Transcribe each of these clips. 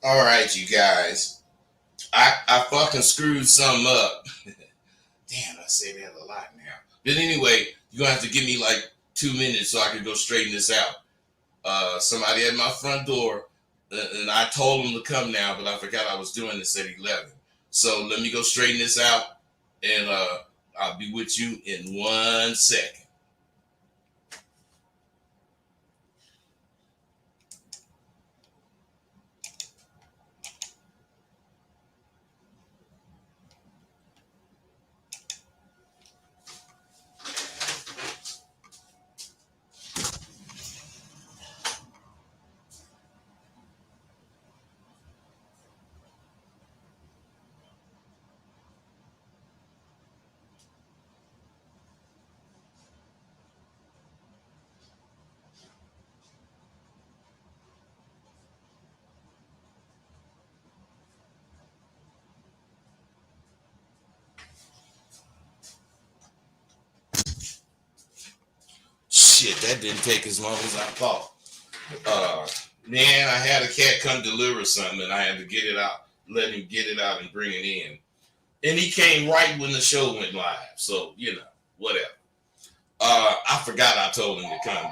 All right, you guys. I fucking screwed something up. Damn, I say that a lot now. But anyway, you're gonna have to give me like 2 minutes so I can go straighten this out. Somebody at my front door, and I told them to come now, but I forgot I was doing this at 11. So let me go straighten this out, and I'll be with you in 1 second. Shit, that didn't take as long as I thought. Uh, Man, I had a cat come deliver something, and I had to get it out, let him get it out and bring it in. And he came right when the show went live. So, whatever. I forgot I told him to come.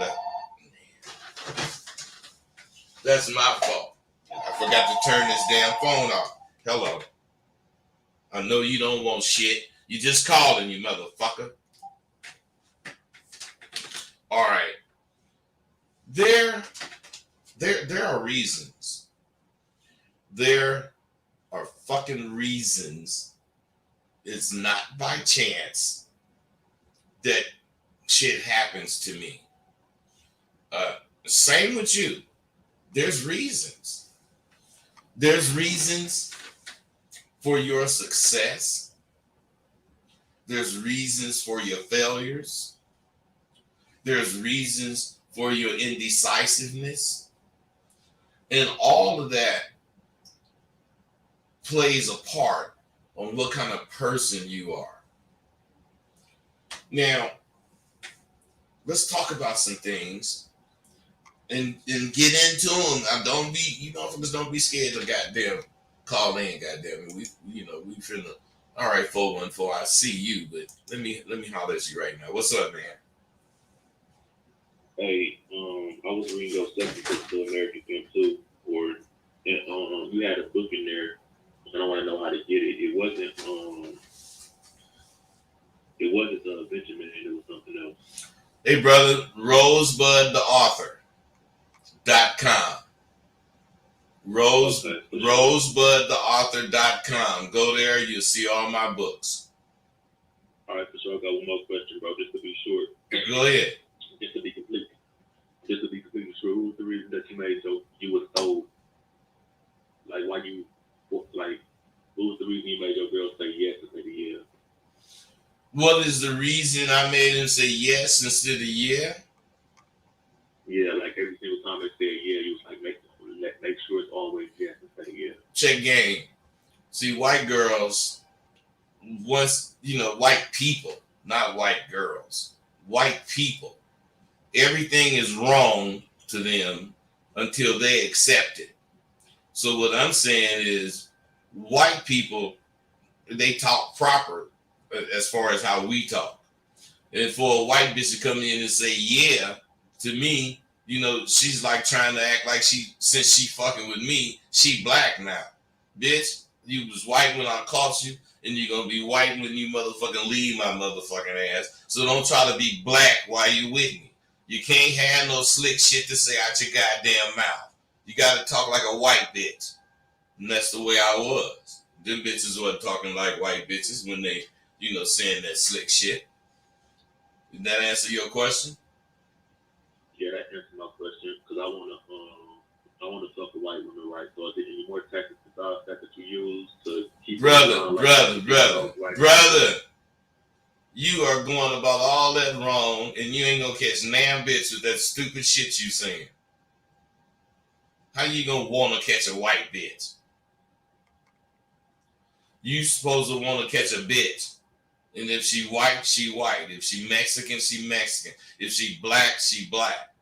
That's my fault. I forgot to turn this damn phone off. Hello. I know you don't want shit. You just calling, you motherfucker. All right. There are reasons. There are fucking reasons. It's not by chance that shit happens to me. Same with you. There's reasons. There's reasons for your success. There's reasons for your failures. There's reasons for your indecisiveness. And all of that plays a part on what kind of person you are. Now, let's talk about some things and get into them. Don't be, don't be scared to goddamn call in, goddamn. We finna. All right, 414. I see you, but let me holler at you right now. What's up, man? Hey, I was reading your second book to American Film too, and you had a book in there, and I want to know how to get it. It wasn't Benjamin, it was something else. Hey, brother, RosebudTheAuthor.com. RosebudTheAuthor.com. Go there, you'll see all my books. All right, for sure. I got one more question, bro, just to be short. Go ahead. Just to be completely sure, what was the reason that you made you were so, like, what was the reason you made your girl say yes instead of yeah? What is the reason I made him say yes instead of yeah? Yeah, like every single time they said yeah, you was like, make sure it's always yes instead of yeah. Check game. See, white girls, white people, not white girls, white people, everything is wrong to them until they accept it. So what I'm saying is white people, they talk proper as far as how we talk. And for a white bitch to come in and say, yeah, to me, she's like trying to act like since she fucking with me, she black now. Bitch, you was white when I caught you, and you're going to be white when you motherfucking leave my motherfucking ass. So don't try to be black while you with me. You can't have no slick shit to say out your goddamn mouth. You got to talk like a white bitch. And that's the way I was. Them bitches wasn't talking like white bitches when they, saying that slick shit. Did that answer your question? Yeah, that answered my question because I want to talk to white women, right? So, are there any more tactics besides that you use to keep brother? You are going about all that wrong, and you ain't gonna catch damn bitch with that stupid shit you saying. How you gonna want to catch a white bitch? You supposed to want to catch a bitch. And if she white, she white. If she Mexican, she Mexican. If she black, she black.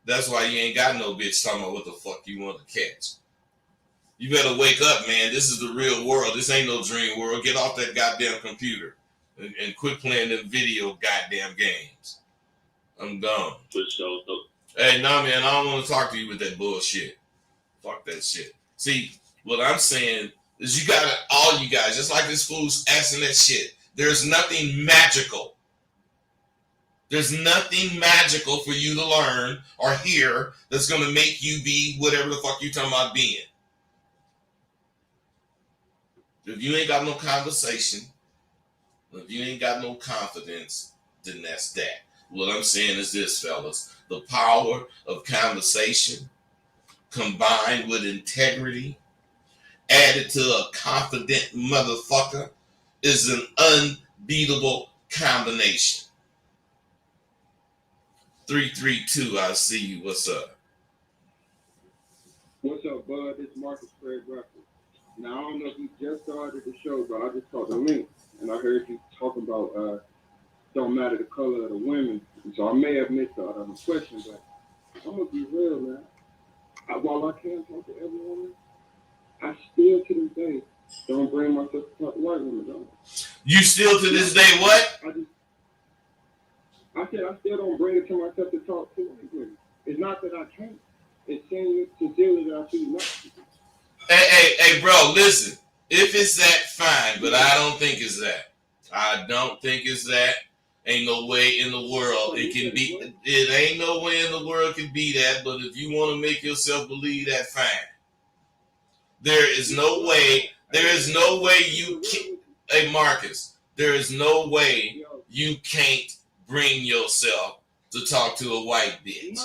That's why you ain't got no bitch talking about what the fuck you want to catch. You better wake up, man. This is the real world. This ain't no dream world. Get off that goddamn computer and quit playing them video goddamn games. I'm gone. For sure. Hey, nah, man, I don't want to talk to you with that bullshit. Fuck that shit. See, what I'm saying is you gotta, all you guys, just like this fool's asking that shit, there's nothing magical. There's nothing magical for you to learn or hear that's going to make you be whatever the fuck you talking about being. If you ain't got no conversation, if you ain't got no confidence, then that's that. What I'm saying is this, fellas. The power of conversation combined with integrity added to a confident motherfucker is an unbeatable combination. 332, I see you. What's up? What's up, bud? It's Marcus Craig Bradford. Now, I don't know if you just started the show, but I just saw the link, and I heard you talking about don't matter the color of the women. So I may have missed out on the question, but I'm going to be real, man. While I can't talk to every woman, I still, to this day, don't bring myself to talk to white women, don't I? You still to this day what? I said I still don't bring it to myself to talk to white women. It's not that I can't. It's sincerely that I choose not to. Hey, bro, listen. If it's that, fine, but I don't think it's that. I don't think it's that. Ain't no way in the world it can be. It ain't no way in the world can be that. But if you want to make yourself believe that, fine. There is no way. There is no way you can. Hey, Marcus. There is no way you can't bring yourself to talk to a white bitch.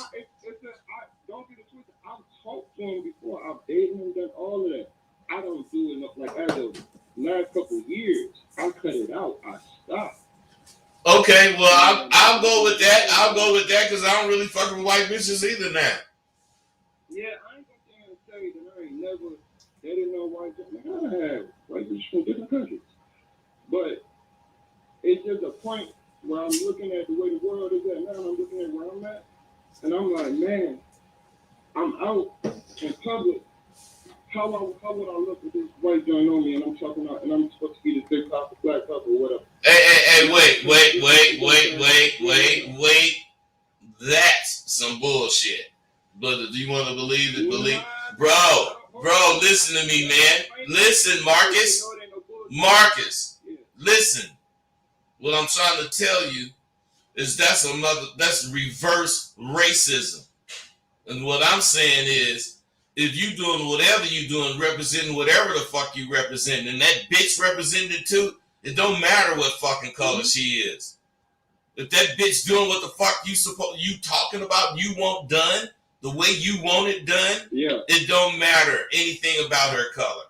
Don't get it twisted. I've talked to him before. I've dated him, done all of that. I don't do it like as of last couple of years. I cut it out. I stopped. Okay, well, I'll go with that. I'll go with that because I don't really fuck with white bitches either now. Yeah, I ain't gonna say that I ain't never dated no white bitch. I have white bitches from different countries. But it's just a point where I'm looking at the way the world is at now, I'm looking at where I'm at, and I'm like, man, I'm out in public. How would I look at this white joint on me, and I'm talking out, and I'm supposed to be this big cop, black cop, or whatever? Hey, wait. That's some bullshit. But do you want to believe it? Bro, listen to me, man. Listen, Marcus, listen. What I'm trying to tell you is that's reverse racism. And what I'm saying is, if you doing whatever you doing, representing whatever the fuck you represent, and that bitch represented too, it don't matter what fucking color she is. If that bitch doing what the fuck you talking about, you want done, the way you want it done, it don't matter anything about her color.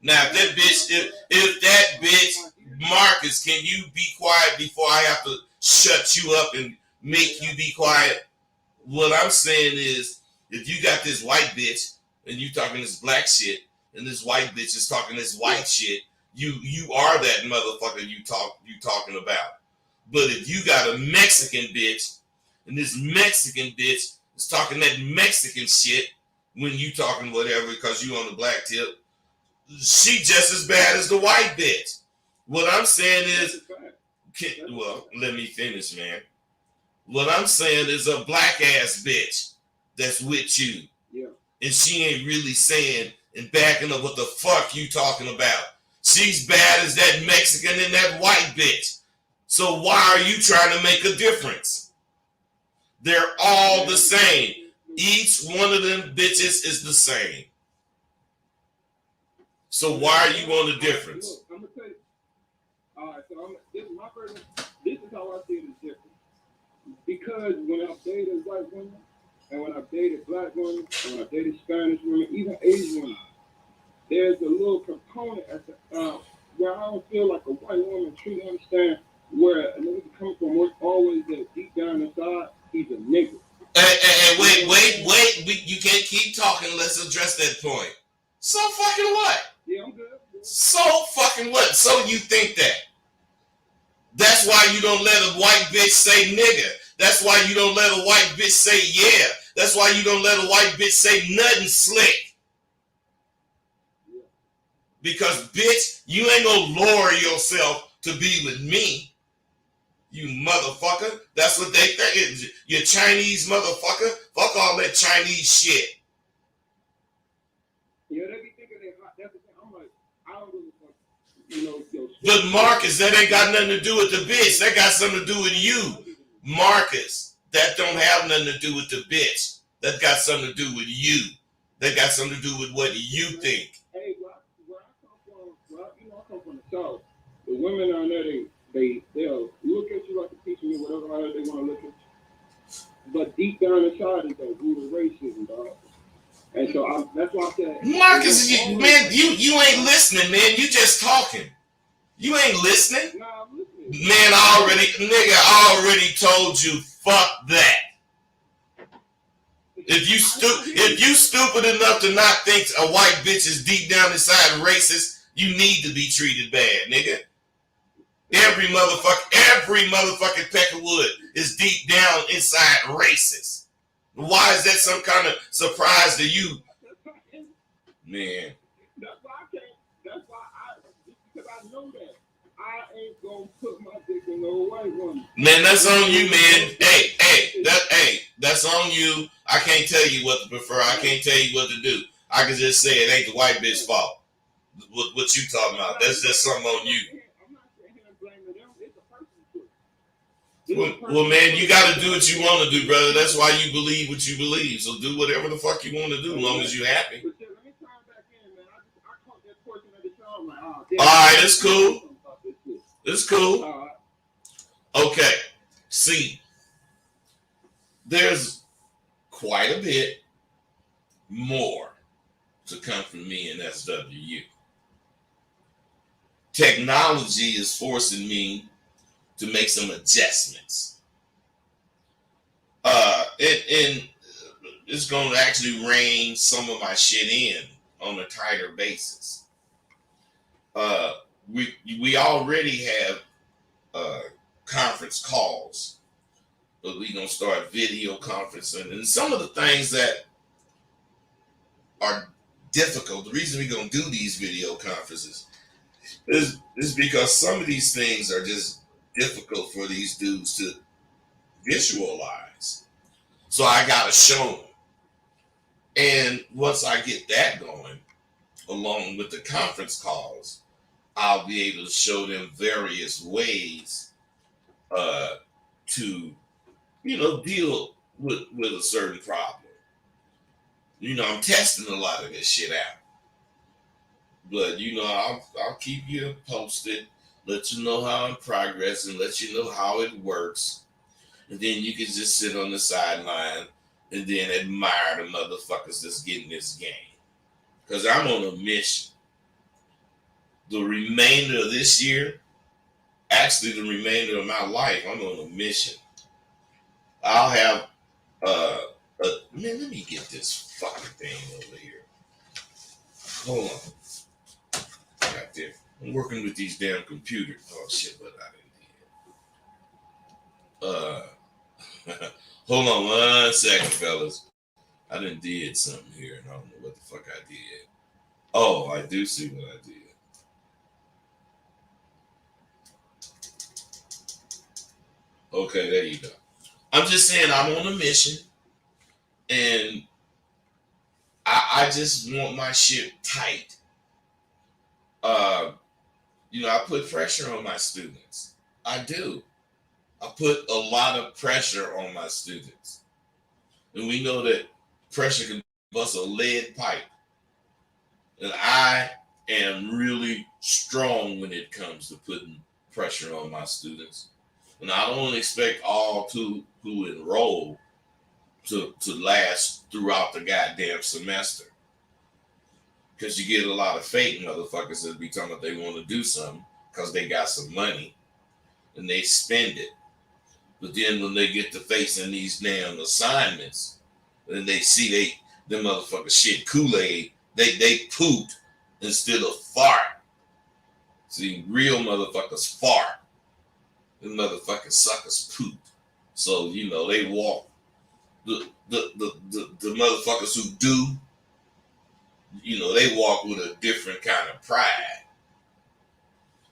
Now, if that bitch, Marcus, can you be quiet before I have to shut you up and make you be quiet? What I'm saying is, if you got this white bitch and you talking this black shit, and this white bitch is talking this white shit, you are that motherfucker you talking about. But if you got a Mexican bitch and this Mexican bitch is talking that Mexican shit when you talking whatever because you on the black tip, she just as bad as the white bitch. What I'm saying is, let me finish, man. What I'm saying is a black ass bitch that's with you. Yeah. And she ain't really saying and backing up what the fuck you talking about. She's bad as that Mexican and that white bitch. So why are you trying to make a difference? They're all the same. Each one of them bitches is the same. So why are you on the difference? Look, I'm gonna tell you. All right, so this is how I see it as different. Because when I've dated white women, and when I've dated black women, and when I've dated Spanish women, even Asian women, there's a little component at the where I don't feel like a white woman truly understand where a nigga coming from. Where always that deep down inside, he's a nigga. Hey, wait. You can't keep talking. Let's address that point. So fucking what? Yeah, I'm good. So fucking what? So you think that? That's why you don't let a white bitch say nigga. That's why you don't let a white bitch say yeah. That's why you don't let a white bitch say nothing slick. Because, bitch, you ain't gonna lower yourself to be with me, you motherfucker. That's what they think. You Chinese motherfucker. Fuck all that Chinese shit. Yeah, they be thinking they hot. That's the thing. I'm like, I don't really fuck, you know, But Marcus, that ain't got nothing to do with the bitch. That got something to do with you. Marcus, that don't have nothing to do with the bitch. That got something to do with you. That got something to do with what you think. Hey, where I come from, you know, I come from the South. The women down there, they'll look at you like a piece of me, whatever how they want to look at you. But deep down inside, it's that root of racism, dog. And so that's why I said, Marcus, you ain't listening, man. You just talking. You ain't listening. Nah, I'm listening. Man, I already told you, fuck that. If you stupid enough to not think a white bitch is deep down inside racist, you need to be treated bad, nigga. Every motherfucking peck of wood is deep down inside racist. Why is that some kind of surprise to you? Man. That's why because I know that I ain't gonna put my dick in no white woman. Man, that's on you, man. That's on you. I can't tell you what to prefer. I can't tell you what to do. I can just say it ain't the white bitch's fault. What you talking about? That's just something on you. I'm not sitting here blaming them. It's a person's choice. Well, man, you got to do what you want to do, brother. That's why you believe what you believe. So do whatever the fuck you want to do, as long as you're happy. But let me turn back in, man. I caught that portion of the show. I'm like, oh, all right, it's cool. It's cool. Okay. See, there's quite a bit more to come from me and SWU. Technology is forcing me to make some adjustments. And it's going to actually rein some of my shit in on a tighter basis. We already have conference calls, but we're going to start video conferencing. And some of the things that are difficult, the reason we're going to do these video conferences is because some of these things are just difficult for these dudes to visualize. So I got to show them. And once I get that going, along with the conference calls, I'll be able to show them various ways to, deal with a certain problem. I'm testing a lot of this shit out. But, I'll keep you posted, let you know how I'm progressing, let you know how it works. And then you can just sit on the sideline and then admire the motherfuckers that's getting this game. Because I'm on a mission. The remainder of this year, actually the remainder of my life, I'm on a mission. I'll have, man, let me get this fucking thing over here. Hold on. Right there. I'm working with these damn computers. Oh shit, what I done did. Hold on 1 second, fellas. I done did something here and I don't know what the fuck I did. Oh, I do see what I did. Okay, there you go. I'm just saying I'm on a mission and I just want my shit tight. I put pressure on my students. I do. I put a lot of pressure on my students. And we know that pressure can bust a lead pipe. And I am really strong when it comes to putting pressure on my students. And I don't expect all who enroll to last throughout the goddamn semester. Because you get a lot of fake motherfuckers that be talking about they want to do something because they got some money and they spend it. But then when they get to facing these damn assignments, and they see them motherfuckers shit Kool-Aid, they poop instead of fart. See, real motherfuckers fart. Them motherfucking suckers poop. So, they walk. The motherfuckers who do, they walk with a different kind of pride.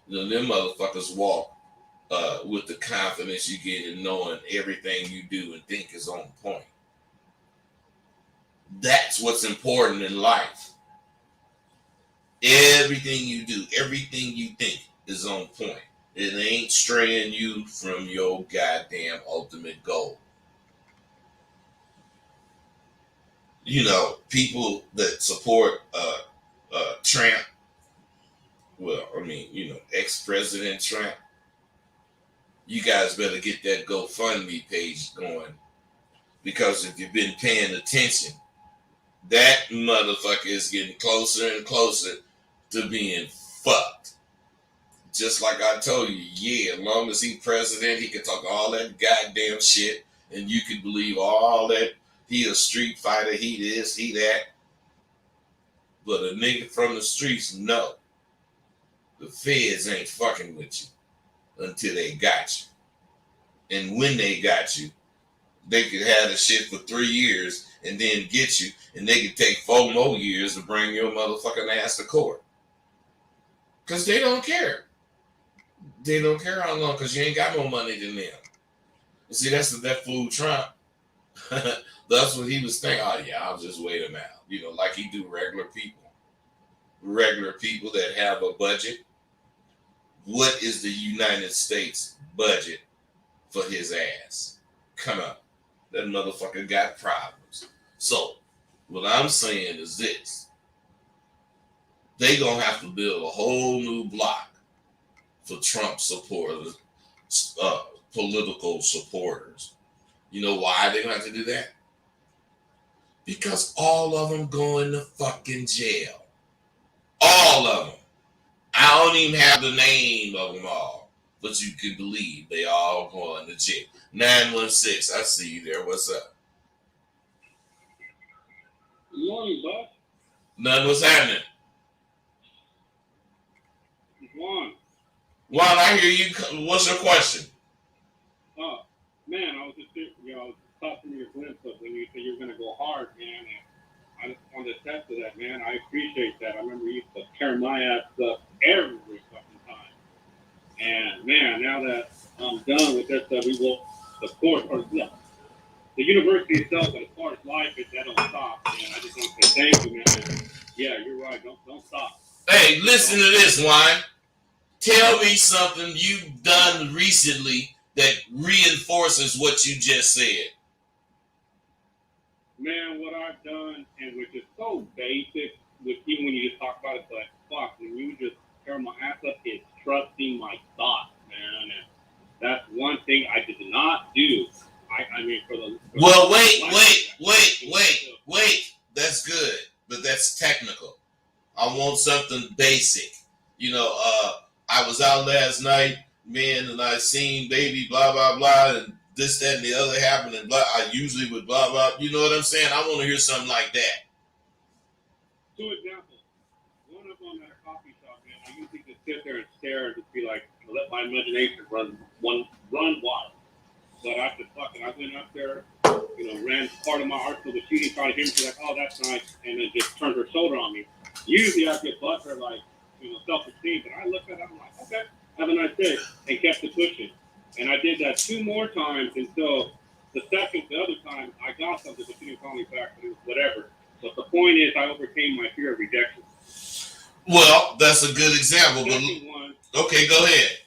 Them motherfuckers walk with the confidence you get in knowing everything you do and think is on point. That's what's important in life. Everything you do, everything you think is on point. It ain't straying you from your goddamn ultimate goal. People that support Trump, ex-President Trump, you guys better get that GoFundMe page going, because if you've been paying attention, that motherfucker is getting closer and closer to being fucked. Just like I told you, as long as he's president, he can talk all that goddamn shit, and you can believe all that. He a street fighter, he this, he that. But a nigga from the streets, no. The feds ain't fucking with you until they got you. And when they got you, they could have the shit for 3 years and then get you, and they could take 4 more years to bring your motherfucking ass to court. Because they don't care. They don't care how long, because you ain't got more money than them. You see, that's that fool Trump. That's what he was thinking. Oh, yeah, I'll just wait him out. Like he do regular people. Regular people that have a budget. What is the United States budget for his ass? Come on. That motherfucker got problems. So, what I'm saying is this. They gonna have to build a whole new block for Trump supporters, political supporters. You know why they gonna have to do that? Because all of them going to fucking jail. All of them. I don't even have the name of them all, but you can believe they all going to jail. 916, I see you there. What's up? Good morning, boss. Nothing. What's happening? Juan. Juan, I hear you. What's your question? Oh, man, I was just talking to your glimpse of when you said you're going to go hard, man. And I just wanted to attest to that, man. I appreciate that. I remember you used to tear my ass up every fucking time. And, man, now that I'm done with this, we will, the course, or the university itself, but as far as life, that don't stop, man. I just want to say thank you, man. Yeah, you're right. Don't stop. Hey, listen to this, Juan. Tell me something you've done recently that reinforces what you just said. Man, what I've done, and which is so basic, even when you just talk about it, but fuck, when you just tear my ass up, is trusting my thoughts, man. And that's one thing I did not do. Well, wait. That's good, but that's technical. I want something basic. I was out last night, man, and I seen baby, blah, blah, blah, and this, that, and the other happened, and blah. I usually would blah, blah. You know what I'm saying? I want to hear something like that. 2 examples. One of them at a coffee shop, man. I usually just sit there and stare and just be like, let my imagination run wild. But I said, fuck it. I went up there, ran part of my arsenal with cheating, trying to hear me, she's like, oh, that's nice, and then just turned her shoulder on me. Usually I get butthurt, like, self-esteem, but I looked at it, I'm like, okay, have a nice day, and kept it pushing. And I did that 2 more times until the other time, I got something, but she didn't call me back, but it was whatever. So the point is, I overcame my fear of rejection. Well, that's a good example. Okay, go ahead.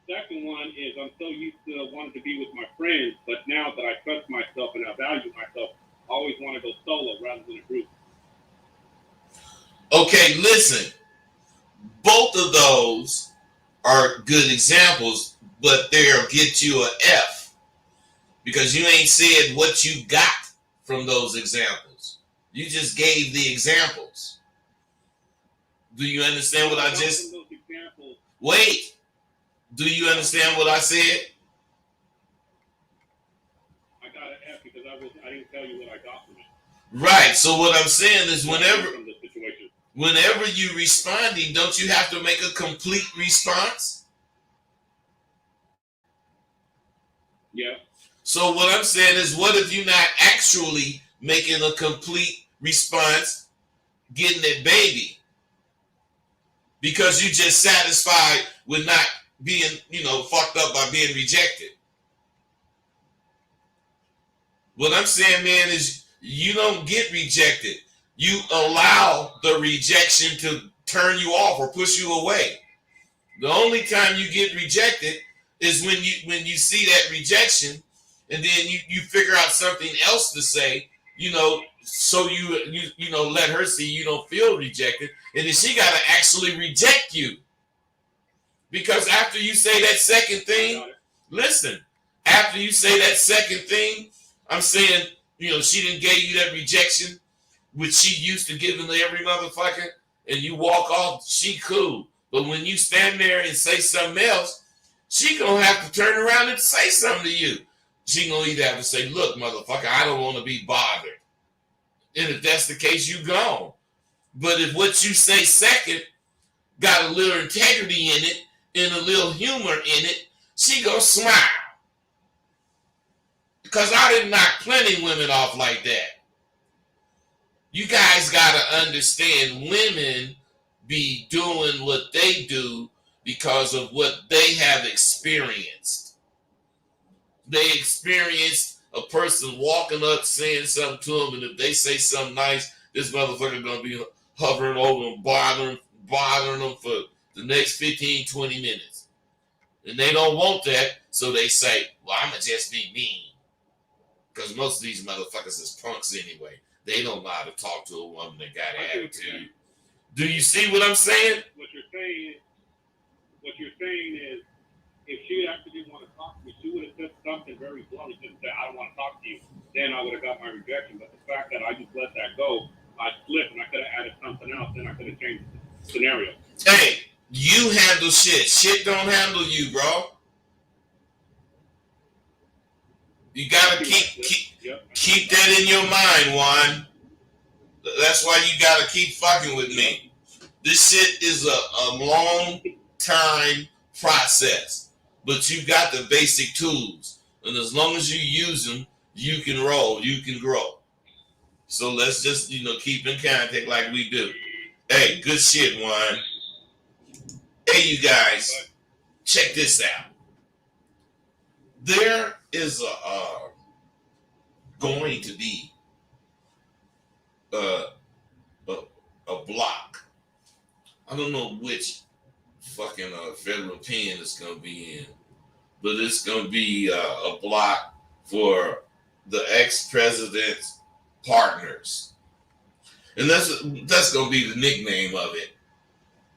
Second one is I'm so used to wanting to be with my friends, but now that I trust myself and I value myself, I always want to go solo rather than a group. Okay, listen. Both of those are good examples, but they'll get you an F because you ain't said what you got from those examples. You just gave the examples. Do you understand what I just... Wait. Do you understand what I said? I got an F because I didn't tell you what I got from it. Right. So what I'm saying is whenever you responding, don't you have to make a complete response? Yeah. So what I'm saying is, what if you're not actually making a complete response getting that baby because you just satisfied with not being, fucked up by being rejected. What I'm saying, man, is you don't get rejected. You allow the rejection to turn you off or push you away. The only time you get rejected is when you see that rejection, and then you figure out something else to say, so you let her see you don't feel rejected, and then she gotta actually reject you. Because after you say that second thing, listen, after you say that second thing, I'm saying, she didn't give you that rejection, which she used to give to every motherfucker, and you walk off, she cool. But when you stand there and say something else, she gonna have to turn around and say something to you. She gonna either have to say, look, motherfucker, I don't want to be bothered. And if that's the case, you gone. But if what you say second got a little integrity in it and a little humor in it, she gonna smile. Because I didn't knock plenty women off like that. You guys gotta understand women be doing what they do because of what they have experienced. They experienced a person walking up saying something to them, and if they say something nice, this motherfucker gonna be hovering over and bothering them for the next 15, 20 minutes. And they don't want that, so they say, well, I'ma just be mean. Because most of these motherfuckers is punks anyway. They don't know how to talk to a woman that got attitude. Do you see what I'm saying? What you're saying is, if she actually didn't want to talk to me, she would have said something very blunt and said, I don't want to talk to you. Then I would have got my rejection. But the fact that I just let that go, I slipped and I could have added something else, then I could have changed the scenario. Hey, you handle shit. Shit don't handle you, bro. You gotta keep that in your mind, Juan. That's why you gotta keep fucking with me. This shit is a long time process, but you got the basic tools, and as long as you use them, you can roll, you can grow. So let's just keep in contact like we do. Hey, good shit, Juan. Hey, you guys, check this out. There is going to be a block. I don't know which fucking federal pen it's gonna be in, but it's gonna be a block for the ex-president's partners, and that's gonna be the nickname of it.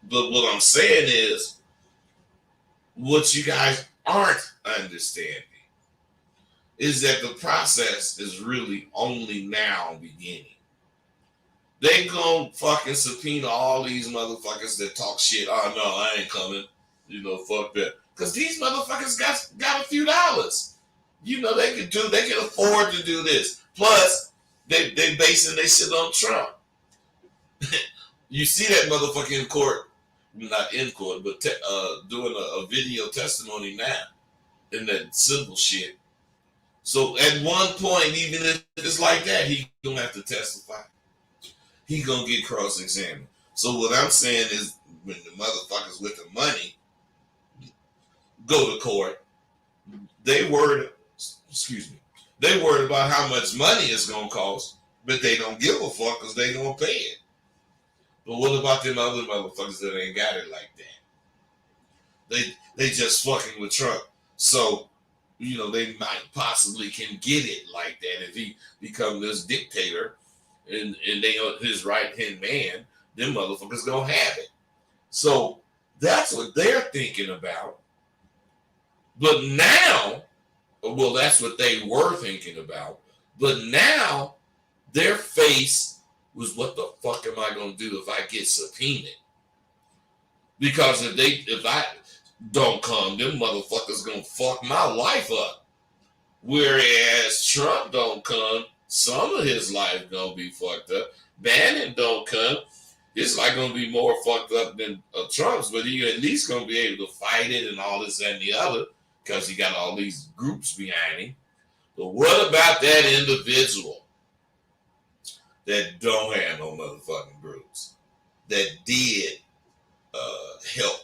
But what I'm saying is, what you guys aren't understanding is that the process is really only now beginning. They gonna fucking subpoena all these motherfuckers that talk shit. Oh no, I ain't coming. Fuck that. Cause these motherfuckers got a few dollars. They can afford to do this. Plus, they basing their shit on Trump. You see that motherfucker in court, not in court, but doing a video testimony now in that civil shit. So at one point, even if it's like that, he gonna have to testify. He gonna get cross-examined. So what I'm saying is, when the motherfuckers with the money go to court, they worried about how much money it's gonna cost, but they don't give a fuck because they gonna pay it. But what about them other motherfuckers that ain't got it like that? They just fucking with Trump. So, they might possibly can get it like that if he become this dictator and they are his right-hand man, them motherfuckers gonna have it. So that's what they're thinking about. But now, well, that's what they were thinking about. But now their face was, what the fuck am I gonna do if I get subpoenaed? Because if I don't come, them motherfuckers gonna fuck my life up. Whereas Trump don't come, some of his life gonna be fucked up. Bannon don't come, his life gonna be more fucked up than Trump's, but he at least gonna be able to fight it and all this and the other because he got all these groups behind him. But what about that individual? that don't have no motherfucking groups that did help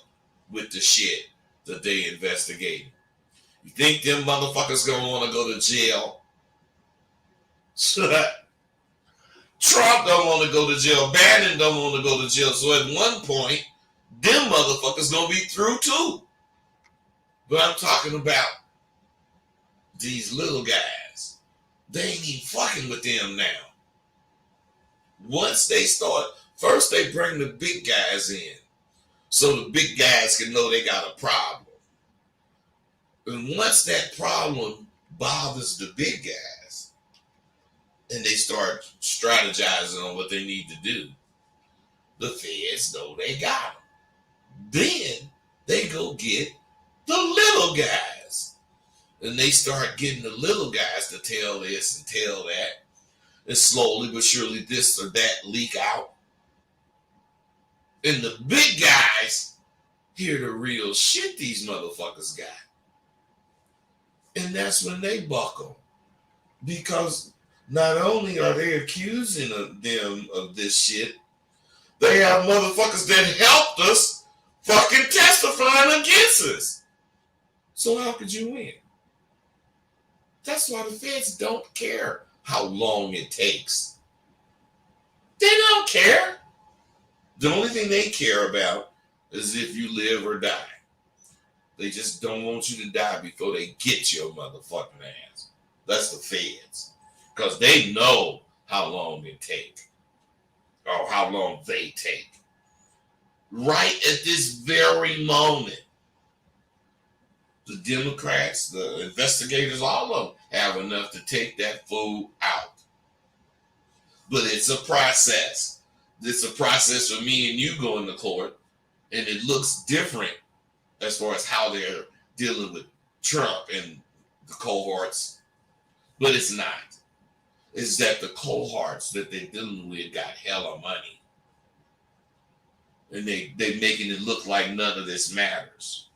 with the shit that they investigated. You think them motherfuckers gonna want to go to jail? Trump don't want to go to jail. Bannon don't want to go to jail. So at one point, them motherfuckers gonna be through too. But I'm talking about these little guys. They ain't even fucking with them now. Once they start, first they bring the big guys in, so the big guys can know they got a problem. And once that problem bothers the big guys, and they start strategizing on what they need to do, the feds know they got them. Then they go get the little guys. And they start getting the little guys to tell this and tell that. And slowly but surely this or that leak out. And the big guys hear the real shit these motherfuckers got. And that's when they buckle. Because not only are they accusing them of this shit, they have motherfuckers that helped us fucking testifying against us. So how could you win? That's why the feds don't care how long it takes. They don't care. The only thing they care about is if you live or die. They just don't want you to die before they get your motherfucking ass. That's the feds. Because they know how long it takes. Or how long they take. Right at this very moment, the Democrats, the investigators, all of them have enough to take that fool out. But it's a process. It's a process for me and you going to court, and it looks different as far as how they're dealing with Trump and the cohorts, but it's not. It's that the cohorts that they're dealing with got hella money, and they making it look like none of this matters.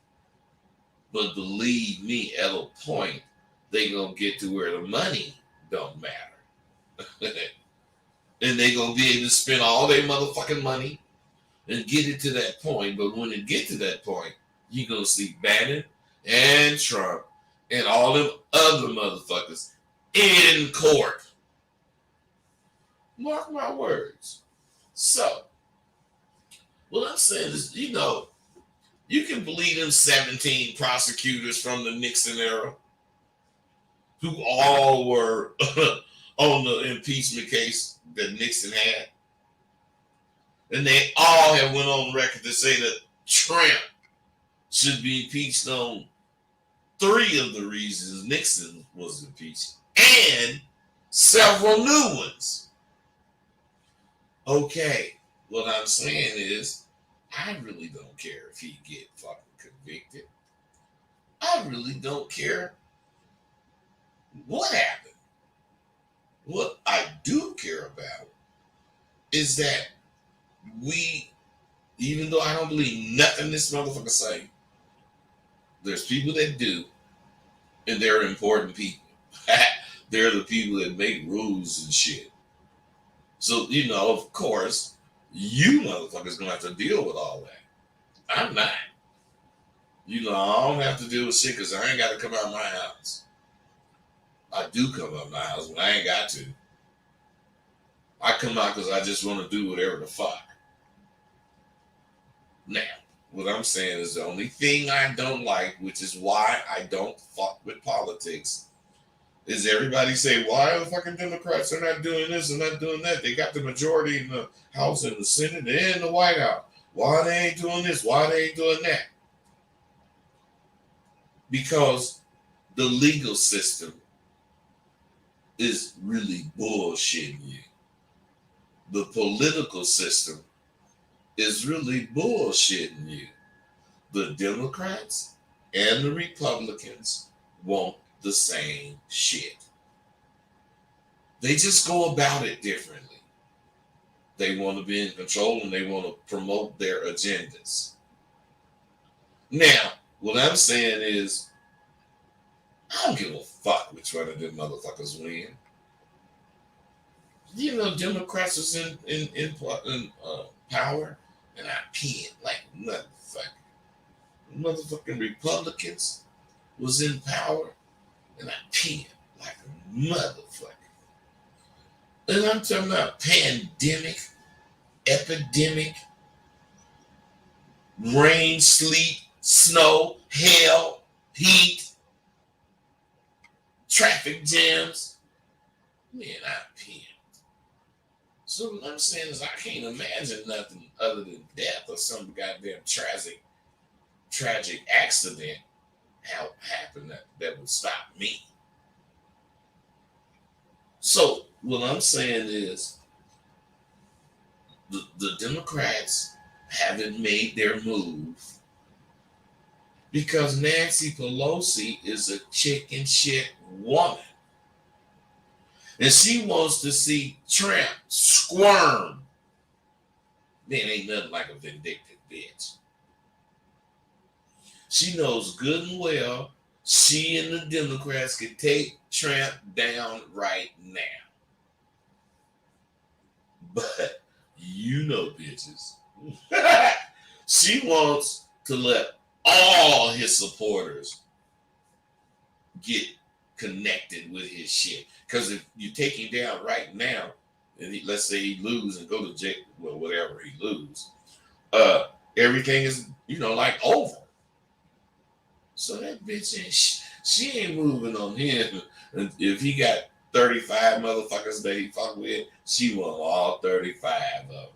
But believe me, at a point, they gonna get to where the money don't matter. And they gonna be able to spend all their motherfucking money and get it to that point. But when it get to that point, you gonna see Bannon and Trump and all them other motherfuckers in court. Mark my words. So, what I'm saying is, you can believe them 17 prosecutors from the Nixon era who all were on the impeachment case that Nixon had. And they all have went on record to say that Trump should be impeached on 3 of the reasons Nixon was impeached and several new ones. Okay, what I'm saying is, I really don't care if he get fucking convicted. I really don't care what happened. What I do care about is that we, even though I don't believe nothing this motherfucker say, there's people that do, and they're important people. They're the people that make rules and shit. So, of course, you motherfuckers gonna have to deal with all that. I'm not. I don't have to deal with shit because I ain't got to come out of my house. I do come out of my house, but I ain't got to. I come out because I just want to do whatever the fuck. Now, what I'm saying is the only thing I don't like, which is why I don't fuck with politics, is everybody say, why the fucking Democrats are not doing this and not doing that? They got the majority in the House and the Senate and the White House. Why they ain't doing this? Why they ain't doing that? Because the legal system is really bullshitting you. The political system is really bullshitting you. The Democrats and the Republicans want the same shit. They just go about it differently. They want to be in control and they want to promote their agendas. Now, what I'm saying is, I don't give a fuck which one of them motherfuckers win. You know, Democrats was in power, and I peed like motherfucker. Motherfucking Republicans was in power, and I peed like a motherfucker. And I'm talking about pandemic, epidemic, rain, sleet, snow, hail, heat, traffic jams. Man, I peed. So what I'm saying is I can't imagine nothing other than death or some goddamn tragic accident happen that would stop me. So what I'm saying is the Democrats haven't made their move because Nancy Pelosi is a chicken shit woman. And she wants to see Trump squirm. Man, ain't nothing like a vindictive bitch. She knows good and well she and the Democrats can take Trump down right now. But you know, bitches. She wants to let all his supporters get connected with his shit. Because if you take him down right now, and let's say he lose and go to jail, well, whatever he lose, everything is, like over. So that bitch she ain't moving on him. And if he got 35 motherfuckers that he fuck with, she want all 35 of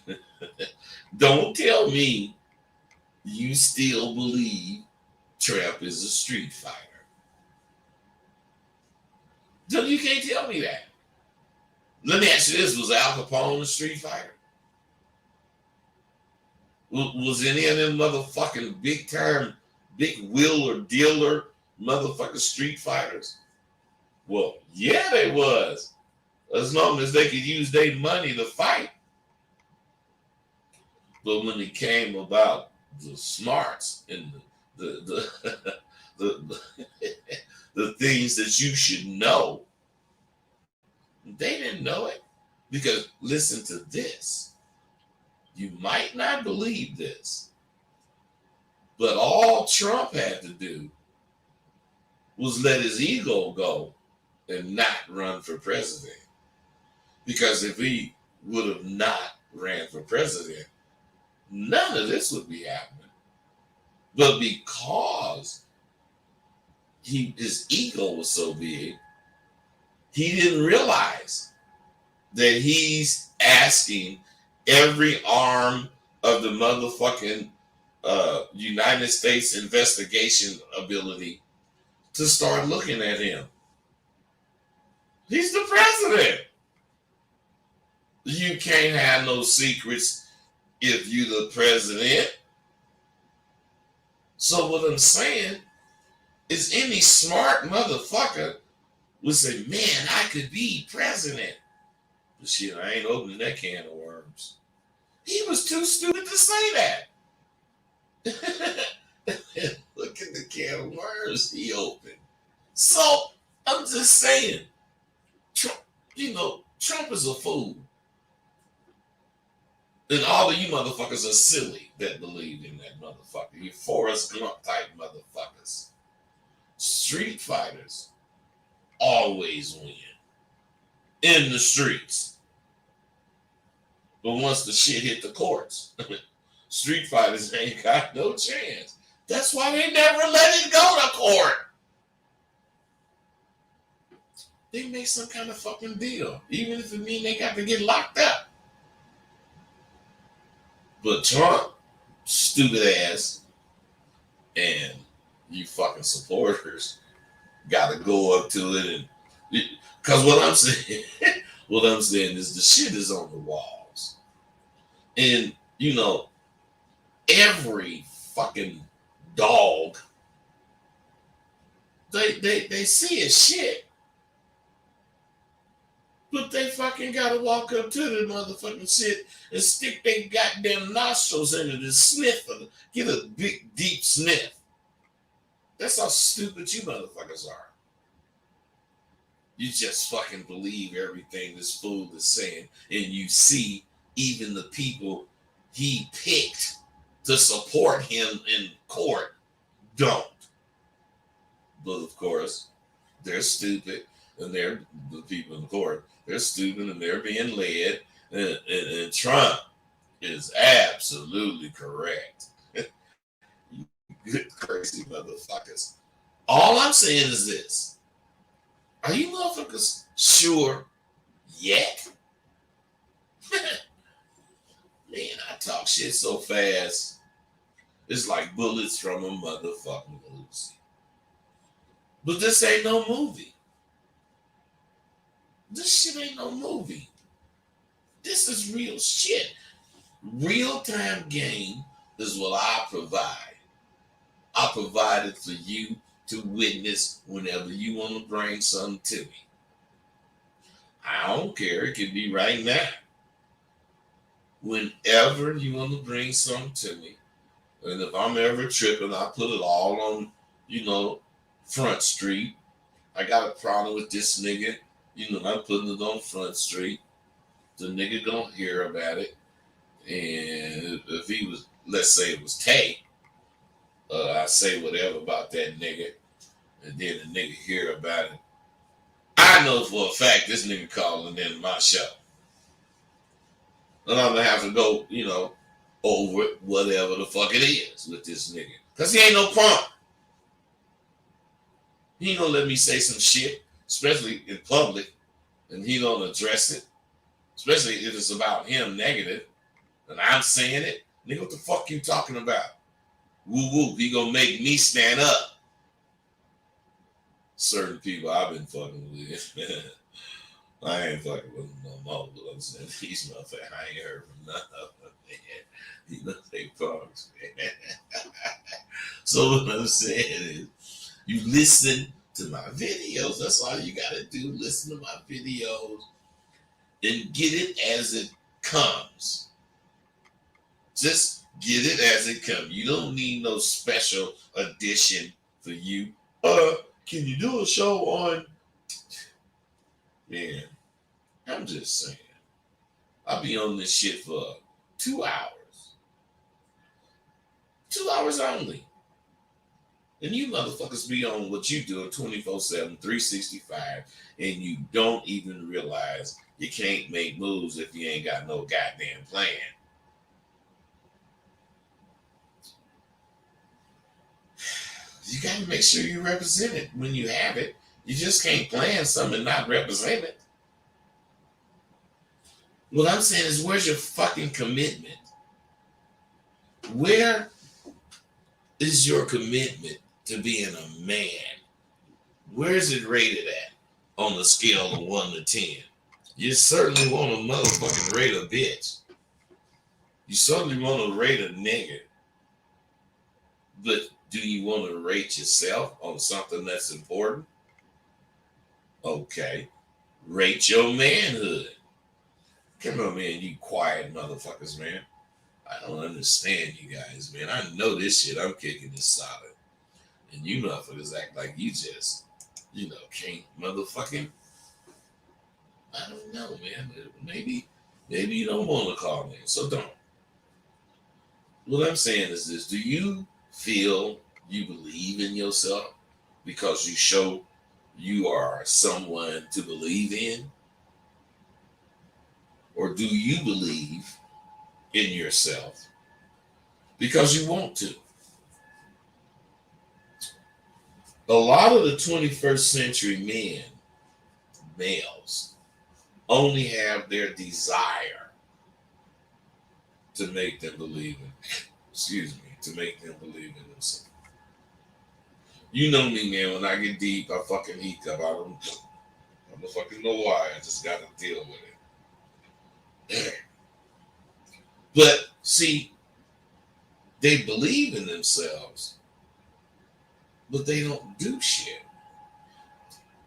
them. Don't tell me you still believe Trump is a street fighter. You can't tell me that. Let me ask you this: was Al Capone a street fighter? Was any of them motherfucking big wheeler dealer motherfucking street fighters? Well, yeah, they was. As long as they could use their money to fight. But when it came about the smarts and the the things that you should know, they didn't know it. Because listen to this. You might not believe this, but all Trump had to do was let his ego go and not run for president. Because if he would have not ran for president, none of this would be happening. But because his ego was so big, he didn't realize that he's asking every arm of the motherfucking United States investigation ability to start looking at him. He's the president. You can't have no secrets if you the president. So what I'm saying is any smart motherfucker would say, man, I could be president. But shit, I ain't opening that can of worms. He was too stupid to say that. Look at the can of worms he opened. So I'm just saying, Trump, Trump is a fool. And all of you motherfuckers are silly that believe in that motherfucker. You Forrest Gump type motherfuckers. Street fighters always win in the streets. But once the shit hit the courts, street fighters ain't got no chance. That's why they never let it go to court. They make some kind of fucking deal, even if it means they got to get locked up. But Trump, stupid ass, and you fucking supporters got to go up to it, and because what I'm saying is the shit is on the walls, and every fucking dog, they see his shit. But they fucking gotta walk up to the motherfucking shit and stick their goddamn nostrils in it and sniff it, get a big, deep sniff. That's how stupid you motherfuckers are. You just fucking believe everything this fool is saying, and you see even the people he picked to support him in court don't. But of course, they're stupid, and they're the people in court. They're stupid, and they're being led. And Trump is absolutely correct. You good crazy motherfuckers. All I'm saying is this: are you motherfuckers sure yet? Man, I talk shit so fast. It's like bullets from a motherfucking Uzi. But this ain't no movie. This shit ain't no movie. This is real shit. Real time game is what I provide. I provide it for you to witness whenever you want to bring something to me. I don't care. It could be right now. Whenever you want to bring something to me, and if I'm ever tripping, I put it all on, Front Street. I got a problem with this nigga. I'm putting it on Front Street. The nigga gonna hear about it. And if he was, let's say it was Tay, I say whatever about that nigga, and then the nigga hear about it. I know for a fact this nigga calling in my show. And I'm gonna have to go, over it, whatever the fuck it is with this nigga. Cause he ain't no punk. He ain't gonna let me say some shit, especially in public, and he don't address it. Especially if it's about him negative, and I'm saying it. Nigga, what the fuck you talking about? Woo woo, he gonna make me stand up. Certain people I've been fucking with. I ain't fucking with them no more, but I'm saying these motherfuckers, I ain't heard from none of them, man. They punks, man. So what I'm saying is, you listen to my videos. That's all you gotta do. Listen to my videos and get it as it comes. Just get it as it comes. You don't need no special edition for you. Can you do a show on? Man, I'm just saying. I'll be on this shit for 2 hours. 2 hours only. And you motherfuckers be on what you do 24/7, 365, and you don't even realize you can't make moves if you ain't got no goddamn plan. You got to make sure you represent it when you have it. You just can't plan something and not represent it. What I'm saying is, where's your fucking commitment? Where is your commitment to being a man? Where is it rated at on the scale of 1 to 10? You certainly want to motherfucking rate a bitch. You certainly want to rate a nigga. But do you want to rate yourself on something that's important? Okay. Rate your manhood. Come on, man, you quiet motherfuckers, man. I don't understand you guys, man. I know this shit. I'm kicking this solid. And you motherfuckers act like you just, can't motherfucking. I don't know, man. Maybe you don't want to call me, so don't. What I'm saying is this: do you feel you believe in yourself because you show you are someone to believe in? Or do you believe in yourself because you want to? A lot of the 21st century males, only have their desire to make them believe to make them believe in themselves. You know me, man, when I get deep, I fucking hiccup. I don't fucking know why. I just gotta deal with it. But see, they believe in themselves, but they don't do shit.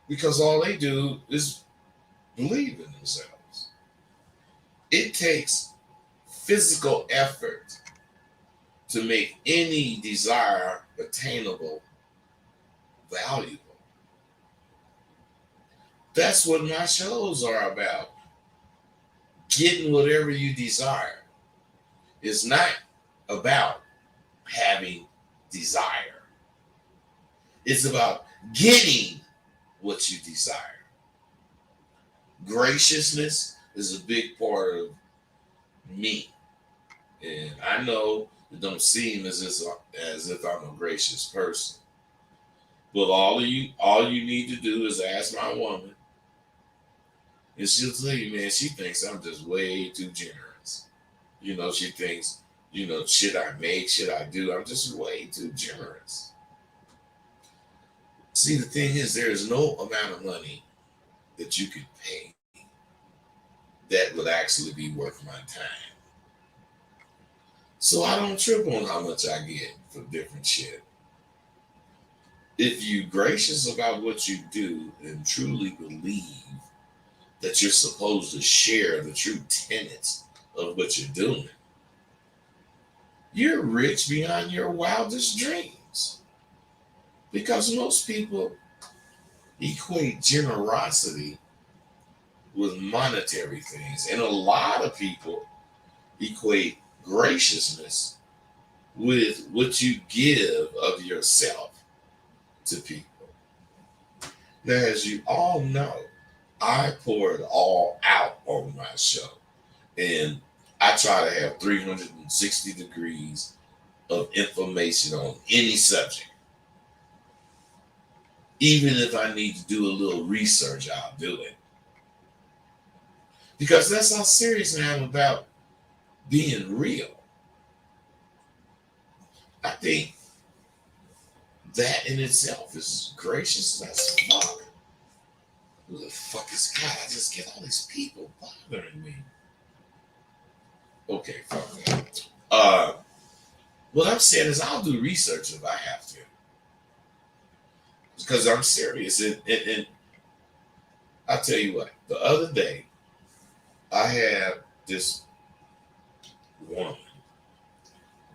Because all they do is believe in themselves. It takes physical effort to make any desire attainable, valuable. That's what my shows are about. Getting whatever you desire. It's not about having desire. It's about getting what you desire. Graciousness is a big part of me. And I know it don't seem as if I'm a gracious person. But all you need to do is ask my woman, and she'll tell you, man, she thinks I'm just way too generous. She thinks, should I make, should I do? I'm just way too generous. See, the thing is, there is no amount of money that you could pay that would actually be worth my time. So I don't trip on how much I get for different shit. If you gracious about what you do and truly believe that you're supposed to share the true tenets of what you're doing, you're rich beyond your wildest dreams. Because most people equate generosity with monetary things, and a lot of people equate graciousness with what you give of yourself to people. Now, as you all know, I pour it all out on my show, and I try to have 360 degrees of information on any subject. Even if I need to do a little research, I'll do it. Because that's how serious I am about being real. I think that in itself is gracious as fuck. Who the fuck is God? I just get all these people bothering me. Okay, fuck that. What I'm saying is I'll do research if I have to. Because I'm serious. And I'll tell you what, the other day, I had this woman,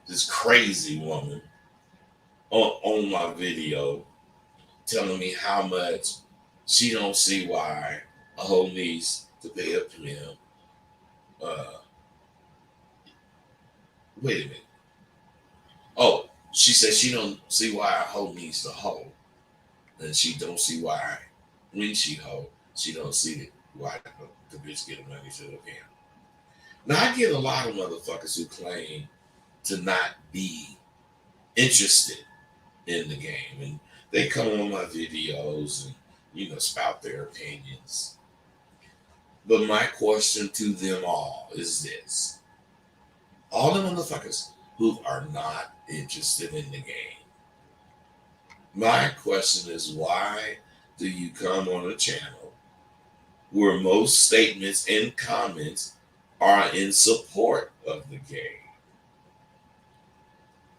this crazy woman, on my video telling me how much she don't see why a hoe needs to pay a pimp. Wait a minute. Oh, she said she don't see why a hoe needs to hoe. And she don't see why when she hoe, she don't see why the bitch get money to the pimp. Now I get a lot of motherfuckers who claim to not be interested in the game, and they come on my videos and spout their opinions. But my question to them all is this: all the motherfuckers who are not interested in the game, my question is, why do you come on a channel where most statements and comments are in support of the game?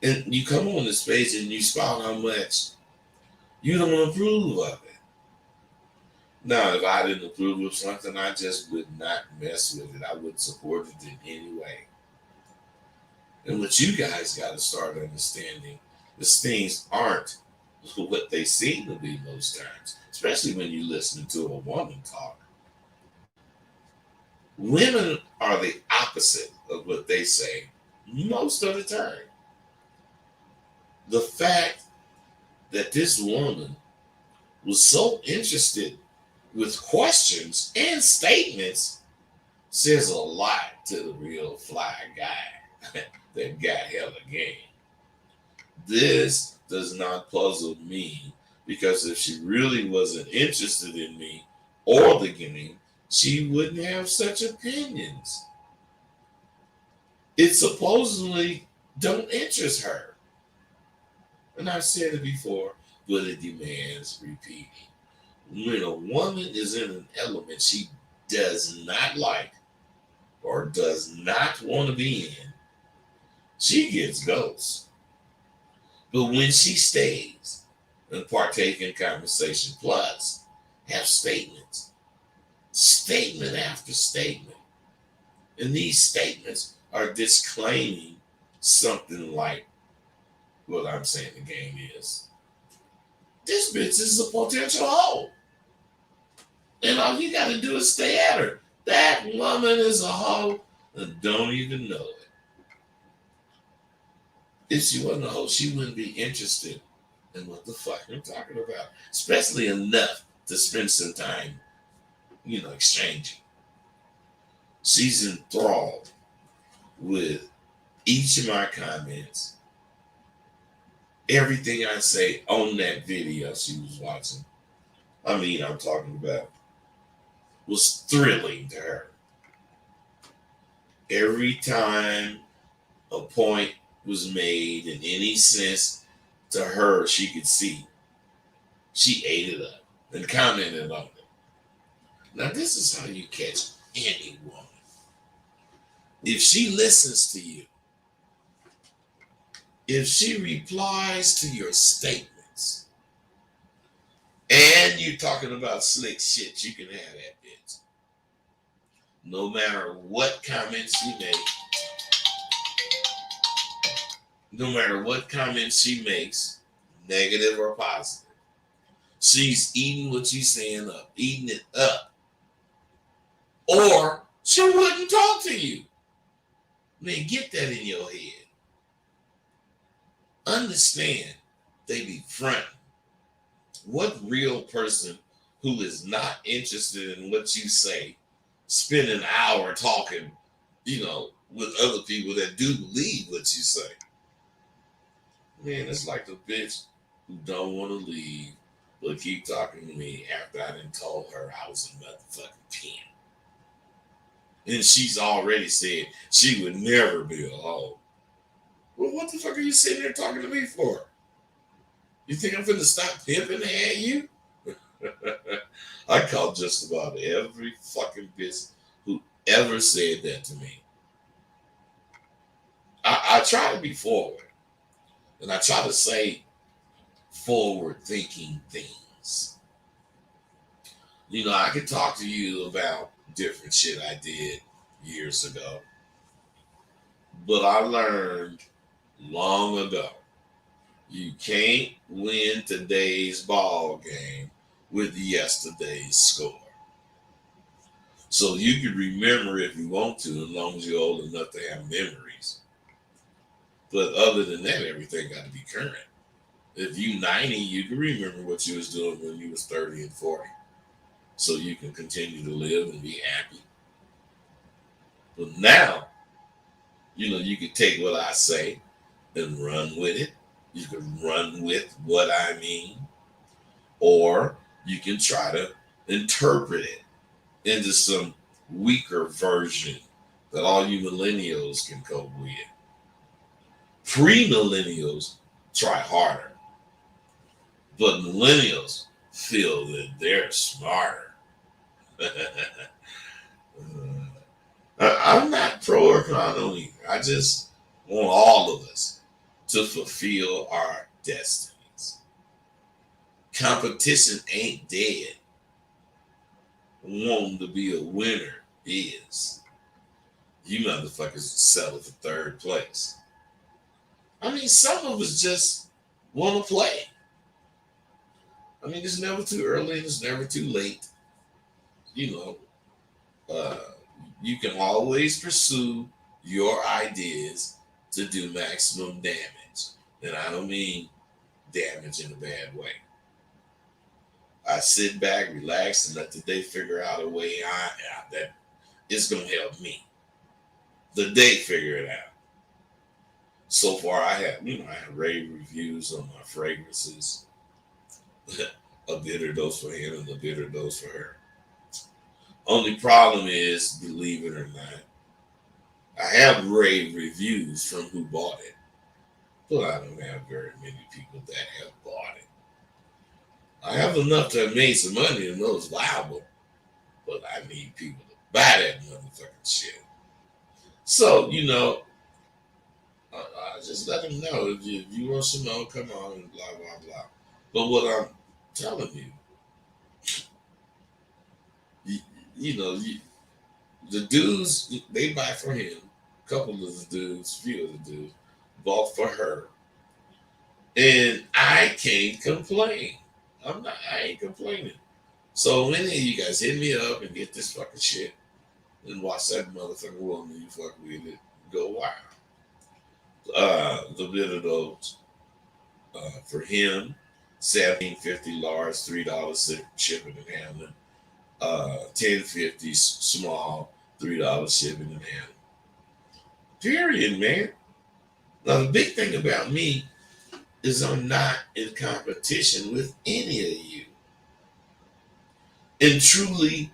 And you come on this page and you spout how much you don't approve of it. Now, if I didn't approve of something, I just would not mess with it. I wouldn't support it in any way. And what you guys got to start understanding is things aren't what they seem to be most times, especially when you're listening to a woman talk. Women are the opposite of what they say most of the time. The fact that this woman was so interested with questions and statements says a lot to the real fly guy that got hella game. This does not puzzle me, because if she really wasn't interested in me or the game, she wouldn't have such opinions. It supposedly don't interest her. And I've said it before, but it demands repeating. When a woman is in an element she does not like or does not want to be in, she gets ghosts. But when she stays and partake in conversation, plus have statements, statement after statement, and these statements are disclaiming something like what I'm saying the game is. This bitch is a potential hoe. And all you got to do is stay at her. That woman is a hoe and don't even know it. If she wasn't a hoe, she wouldn't be interested in what the fuck I'm talking about, especially enough to spend some time, exchanging. She's enthralled with each of my comments, everything I say on that video she was watching. I'm talking about was thrilling to her. Every time a point was made in any sense to her she could see, she ate it up and commented on it. Now, this is how you catch any woman. If she listens to you, if she replies to your statements, and you're talking about slick shit, you can have that bitch. No matter what comments she makes, negative or positive, she's eating what you're saying up, eating it up. Or she wouldn't talk to you. Man, get that in your head. Understand they be fronting. What real person who is not interested in what you say spend an hour talking, with other people that do believe what you say? Man, it's like the bitch who don't want to leave but keep talking to me after I done told her I was a motherfucking 10. And she's already said she would never be a hoe. Well, what the fuck are you sitting there talking to me for? You think I'm finna stop pimping at you? I call just about every fucking bitch who ever said that to me. I try to be forward. And I try to say forward thinking things. I could talk to you about different shit I did years ago. But I learned long ago, you can't win today's ball game with yesterday's score. So you can remember if you want to, as long as you're old enough to have memories. But other than that, everything got to be current. If you 90, you can remember what you was doing when you was 30 and 40. So you can continue to live and be happy. But now, you can take what I say and run with it. You can run with what I mean. Or you can try to interpret it into some weaker version that all you millennials can cope with. Pre-millennials try harder. But millennials feel that they're smarter. I'm not pro or con either. I just want all of us to fulfill our destinies. Competition ain't dead. Wanting to be a winner is. You motherfuckers settle for third place. Some of us just want to play. It's never too early and it's never too late. You can always pursue your ideas to do maximum damage. And I don't mean damage in a bad way. I sit back, relax, and let the day figure out a way that is going to help me. The day figure it out. So far, I have rave reviews on my fragrances. A bitter dose for him and a bitter dose for her. Only problem is, believe it or not, I have rave reviews from who bought it, but I don't have very many people that have bought it. I have enough to have made some money and know it's viable, but I need people to buy that motherfucking shit. So, I just let them know if you want some more, come on and blah, blah, blah. But what I'm telling the dudes, they buy for him. A couple of the dudes, few of the dudes, bought for her. And I can't complain. I ain't complaining. So many of you guys hit me up and get this fucking shit and watch that motherfucking woman you fuck with it go wild. The bit of those for him, $17.50 large, $3 shipping and handling. $10.50 small, $3 shipping and handling. Period, man. Now the big thing about me is I'm not in competition with any of you. And truly,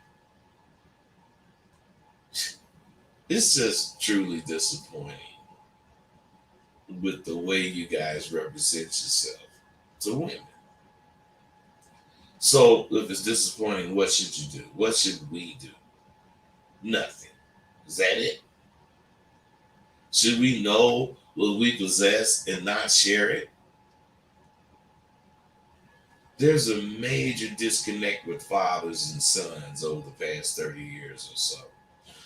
it's just truly disappointing with the way you guys represent yourself to women. So if it's disappointing, what should you do? What should we do? Nothing. Is that it? Should we know what we possess and not share it? There's a major disconnect with fathers and sons over the past 30 years or so.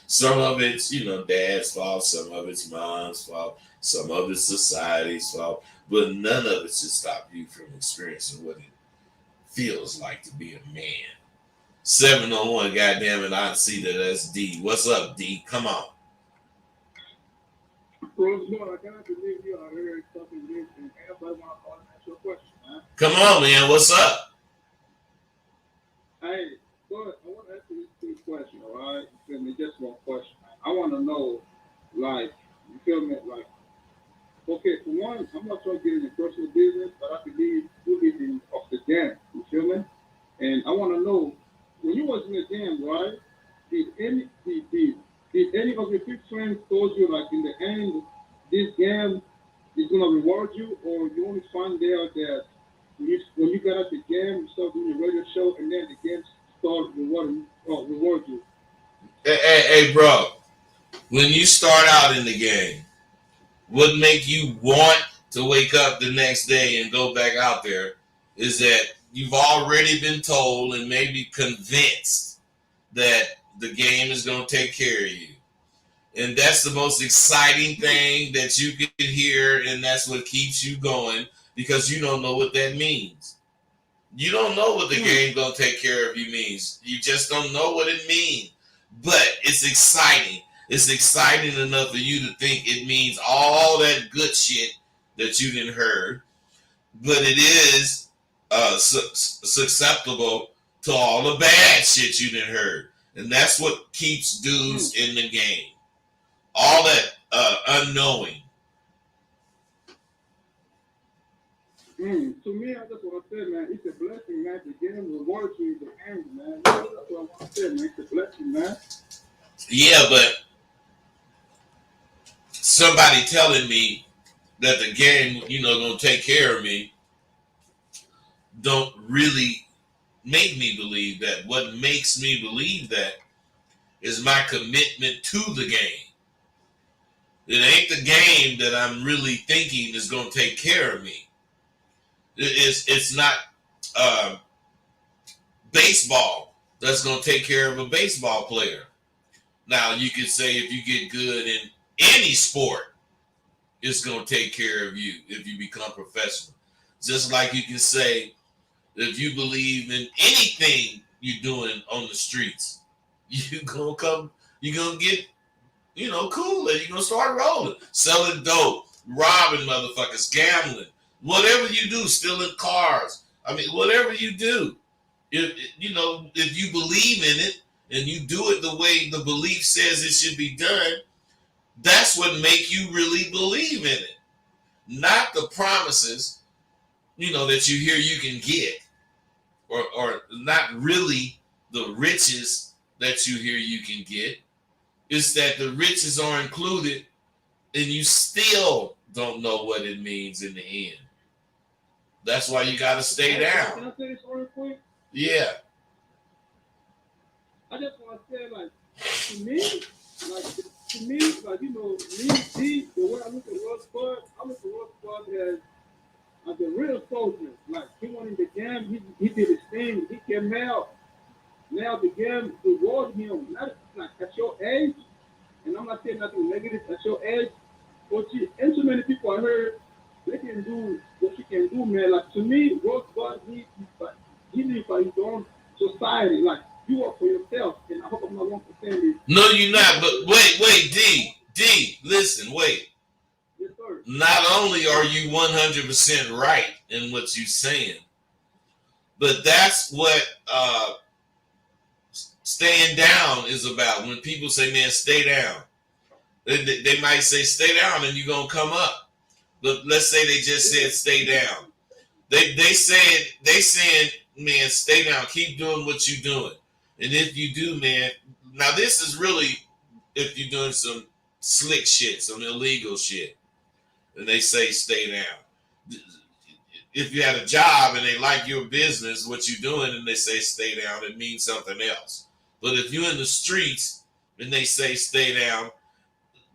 Some of it's, dad's fault. Some of it's mom's fault. Some of it's society's fault. But none of it should stop you from experiencing what it feels like to be a man. 701, goddamn it, I see that's D. What's up, D? Come on. Rosemore, I cannot believe you are heard something this and everybody want to ask you a question, man. Come on, man. What's up? Hey, go ahead. I want to ask you this quick question, all right? You feel me? Just one question, man. I want to know, like, you feel me? Like, okay, for one, I'm not trying to get into personal business, but I believe you living off the game. You feel me? And I want to know, when you was in the game, right? Did any of your big friends told you, like, in the end, this game is gonna reward you, or you only find out that when you got out the game, you start doing your radio show, and then the game start reward you? Hey, bro. When you start out in the game, what make you want to wake up the next day and go back out there is that you've already been told and maybe convinced that the game is going to take care of you. And that's the most exciting thing that you can hear, and that's what keeps you going, because you don't know what that means. You don't know what the game going to take care of you means. You just don't know what it means. But it's exciting. It's exciting enough for you to think it means all that good shit that you didn't heard. But it is susceptible to all the bad shit you didn't heard. And that's what keeps dudes in the game. All that unknowing. To me, that's what I said, man. It's a blessing, man. The game rewards you in the end, man. That's what I want to say, man. It's a blessing, man. Yeah, but somebody telling me that the game, gonna take care of me, don't really make me believe that. What makes me believe that is my commitment to the game. It ain't the game that I'm really thinking is gonna take care of me. It's not baseball that's gonna take care of a baseball player. Now you could say if you get good in any sport, it's gonna take care of you if you become professional. Just like you can say if you believe in anything you're doing on the streets, you're gonna get, cool, and you're gonna start rolling, selling dope, robbing motherfuckers, gambling, whatever you do, stealing cars. I mean, whatever you do, if you believe in it and you do it the way the belief says it should be done, that's what make you really believe in it. Not the promises, that you hear you can get, or not really the riches that you hear you can get. It's that the riches are included and you still don't know what it means in the end. That's why you got to stay down. Can I say this real quick? Yeah. I just want to say, like, to me, the way I look at Russ Bud, I look at Russ Bud as a real soldier. Like, he went in the game, he did his thing, he came out. Now the game rewards him. Not like at your age, and I'm not saying nothing negative, at your age, but and so many people I heard, they can do what you can do, man. Like, to me, Russ Bud, he lives by his own society. No, you're not. But wait, D, listen, wait. Yes, sir. Not only are you 100% right in what you're saying, but that's what staying down is about. When people say, man, stay down, they might say, stay down and you're going to come up. But let's say they just said, stay down. They saying, man, stay down, keep doing what you're doing. And if you do, man, now this is really if you're doing some slick shit, some illegal shit, and they say stay down. If you had a job and they like your business, what you're doing, and they say stay down, it means something else. But if you're in the streets and they say stay down,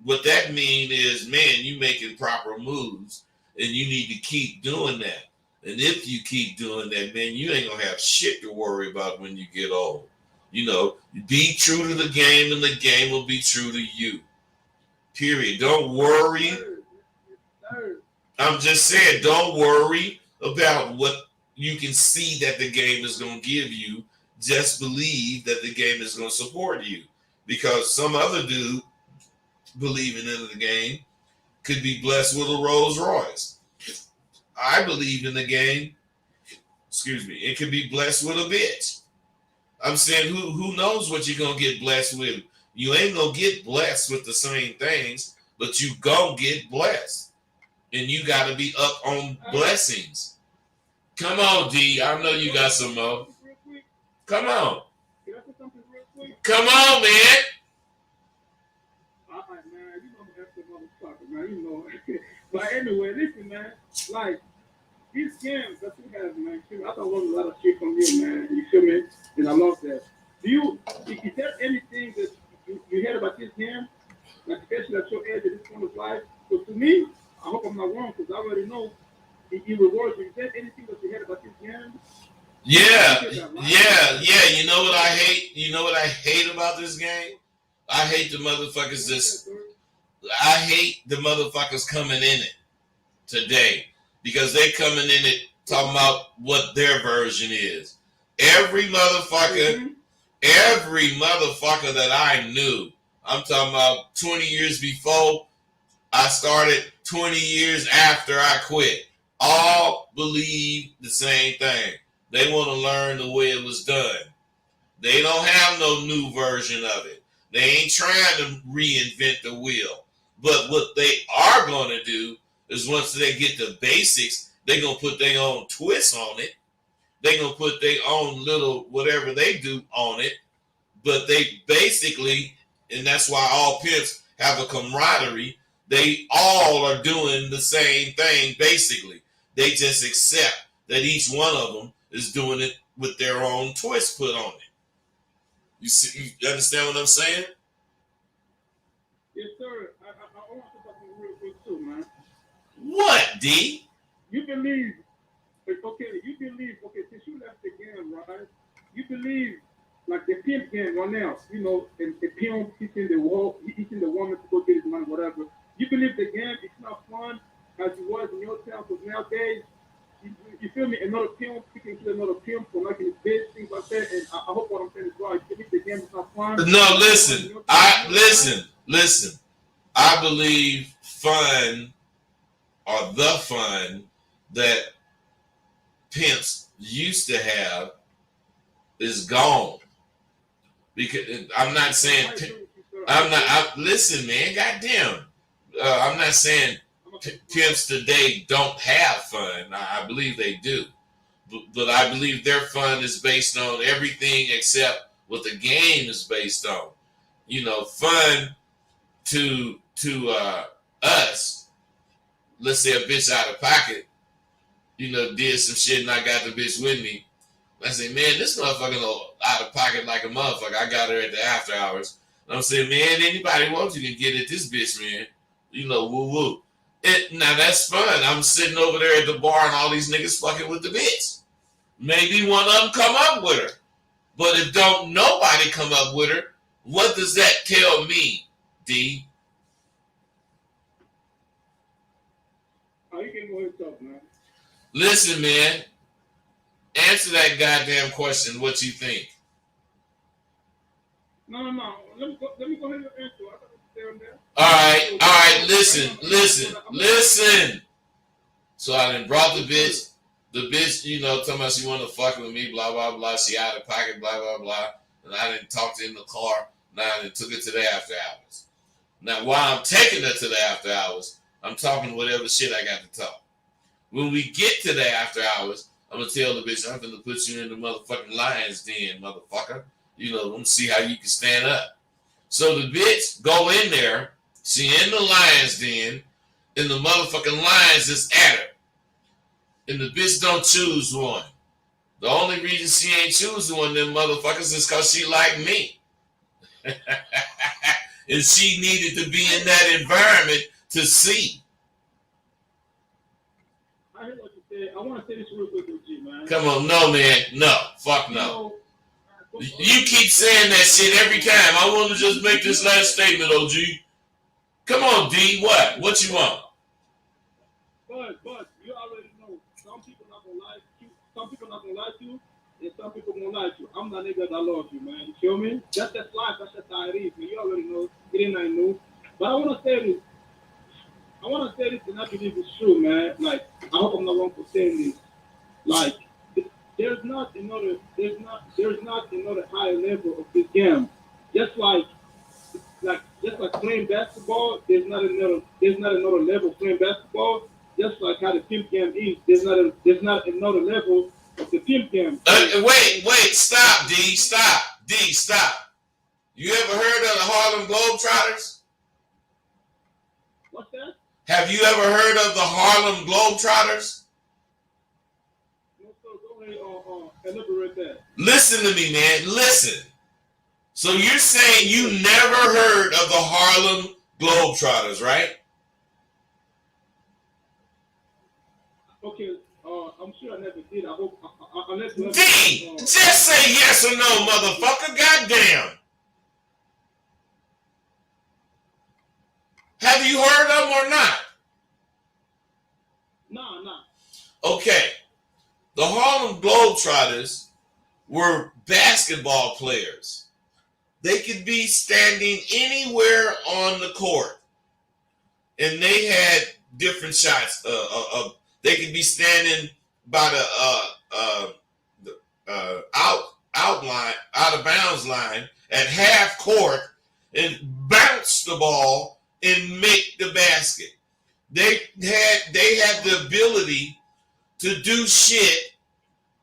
what that means is, man, you making proper moves, and you need to keep doing that. And if you keep doing that, man, you ain't gonna have shit to worry about when you get old. You know, be true to the game, and the game will be true to you. Period. Don't worry. I'm just saying, don't worry about what you can see that the game is going to give you. Just believe that the game is going to support you. Because some other dude believing in the game could be blessed with a Rolls Royce. I believe in the game. Excuse me. It could be blessed with a bitch. I'm saying, who knows what you're going to get blessed with. You ain't going to get blessed with the same things, but you going to get blessed. And you got to be up on blessings. Come on, D. I know you got some more. Come on. Can I say something real quick? Come on, man. All right, man. You know that's the motherfucker, man. You know. But anyway, listen, man. Like, these games that you have, man. I don't want a lot of shit from you, man. You feel me? And I love that. Is there anything that you heard about this game? Like, especially at your age, at this point of life? So to me, I hope I'm not wrong, because I already know it rewards you. Is there anything that you heard about this game? Yeah. You know what I hate? You know what I hate about this game? I hate the motherfuckers I hate the motherfuckers coming in it today. Because they coming in it talking about what their version is. Every motherfucker that I knew, I'm talking about 20 years before I started, 20 years after I quit, all believe the same thing. They want to learn the way it was done. They don't have no new version of it. They ain't trying to reinvent the wheel. But what they are going to do is once they get the basics, they're going to put their own twist on it. They're going to put their own little whatever they do on it. But they basically, and that's why all pimps have a camaraderie, they all are doing the same thing basically. They just accept that each one of them is doing it with their own twist put on it. You see, you understand what I'm saying? Yes, sir. I want to say something real quick too, man. What, D? You believe, since you left the game, right? You believe, like the pimp game right now, you know, and the pimp teaching the woman to go get his money, whatever. You believe the game is not fun as it was in your town, because nowadays, you feel me? Another pimp speaking to another pimp for making his bitch, things like that. And I hope what I'm saying is right. You believe the game is not fun? No, listen. I believe fun, or the fun that pimps used to have, is gone. Because I'm not saying listen, man. Goddamn. I'm not saying pimps today don't have fun. I believe they do, but I believe their fun is based on everything except what the game is based on. You know, fun to us. Let's say a bitch out of pocket, you know, did some shit and I got the bitch with me. I say, man, this motherfucker out of pocket like a motherfucker. I got her at the after hours. And I'm saying, man, anybody wants you can get at this bitch, man. You know, woo woo. Now that's fun. I'm sitting over there at the bar and all these niggas fucking with the bitch. Maybe one of them come up with her. But if don't nobody come up with her, what does that tell me, D? You can go ahead and talk, man. Listen, man. Answer that goddamn question. What you think? No. Let me go ahead and answer. I got to stay on there. All right. Listen. So I done brought the bitch. The bitch, you know, talking about she wanted to fuck with me, blah, blah, blah. She out of pocket, blah, blah, blah. And I didn't talk to her in the car. Now I done took it to the after hours. Now, while I'm taking her to the after hours, I'm talking whatever shit I got to talk. When we get to the after hours, I'm going to tell the bitch, I'm going to put you in the motherfucking lion's den, motherfucker. You know, let me see how you can stand up. So the bitch go in there. She in the lion's den, and the motherfucking lions is at her. And the bitch don't choose one. The only reason she ain't choosing one of them motherfuckers is because she like me. And she needed to be in that environment to see. I heard what you said. I want to say this real quick with you, man. Come on, no, man. No. Fuck no. You keep saying that shit every time. I want to just make this last statement, OG. Come on, D. What? What you want? But you already know some people not gonna like you. Some people not gonna like you, and some people gonna like you. I'm that nigga that love you, man. You feel me? That's life. That's just how it is, man. You already know. It ain't nothing new. But I wanna say this. And I believe it's true, man. Like, I hope I'm not wrong for saying this. Like, there's not another higher level of this game. Just like playing basketball, there's not another level of playing basketball. Just like how the pimp game is, there's not another level of the pimp game. Wait, stop, D, stop. You ever heard of the Harlem Globetrotters? What's that? Have you ever heard of the Harlem Globetrotters? No, so go ahead, elaborate that. Listen to me, man. Listen. So you're saying you never heard of the Harlem Globetrotters, right? Okay, I'm sure I never did. I hope. Unless you D, just say yes or no, motherfucker. Goddamn. Have you heard of them or not? Nah. Okay. The Harlem Globetrotters were basketball players. They could be standing anywhere on the court, and they had different shots. They could be standing by the out of bounds line at half court and bounce the ball and make the basket. They had the ability to do shit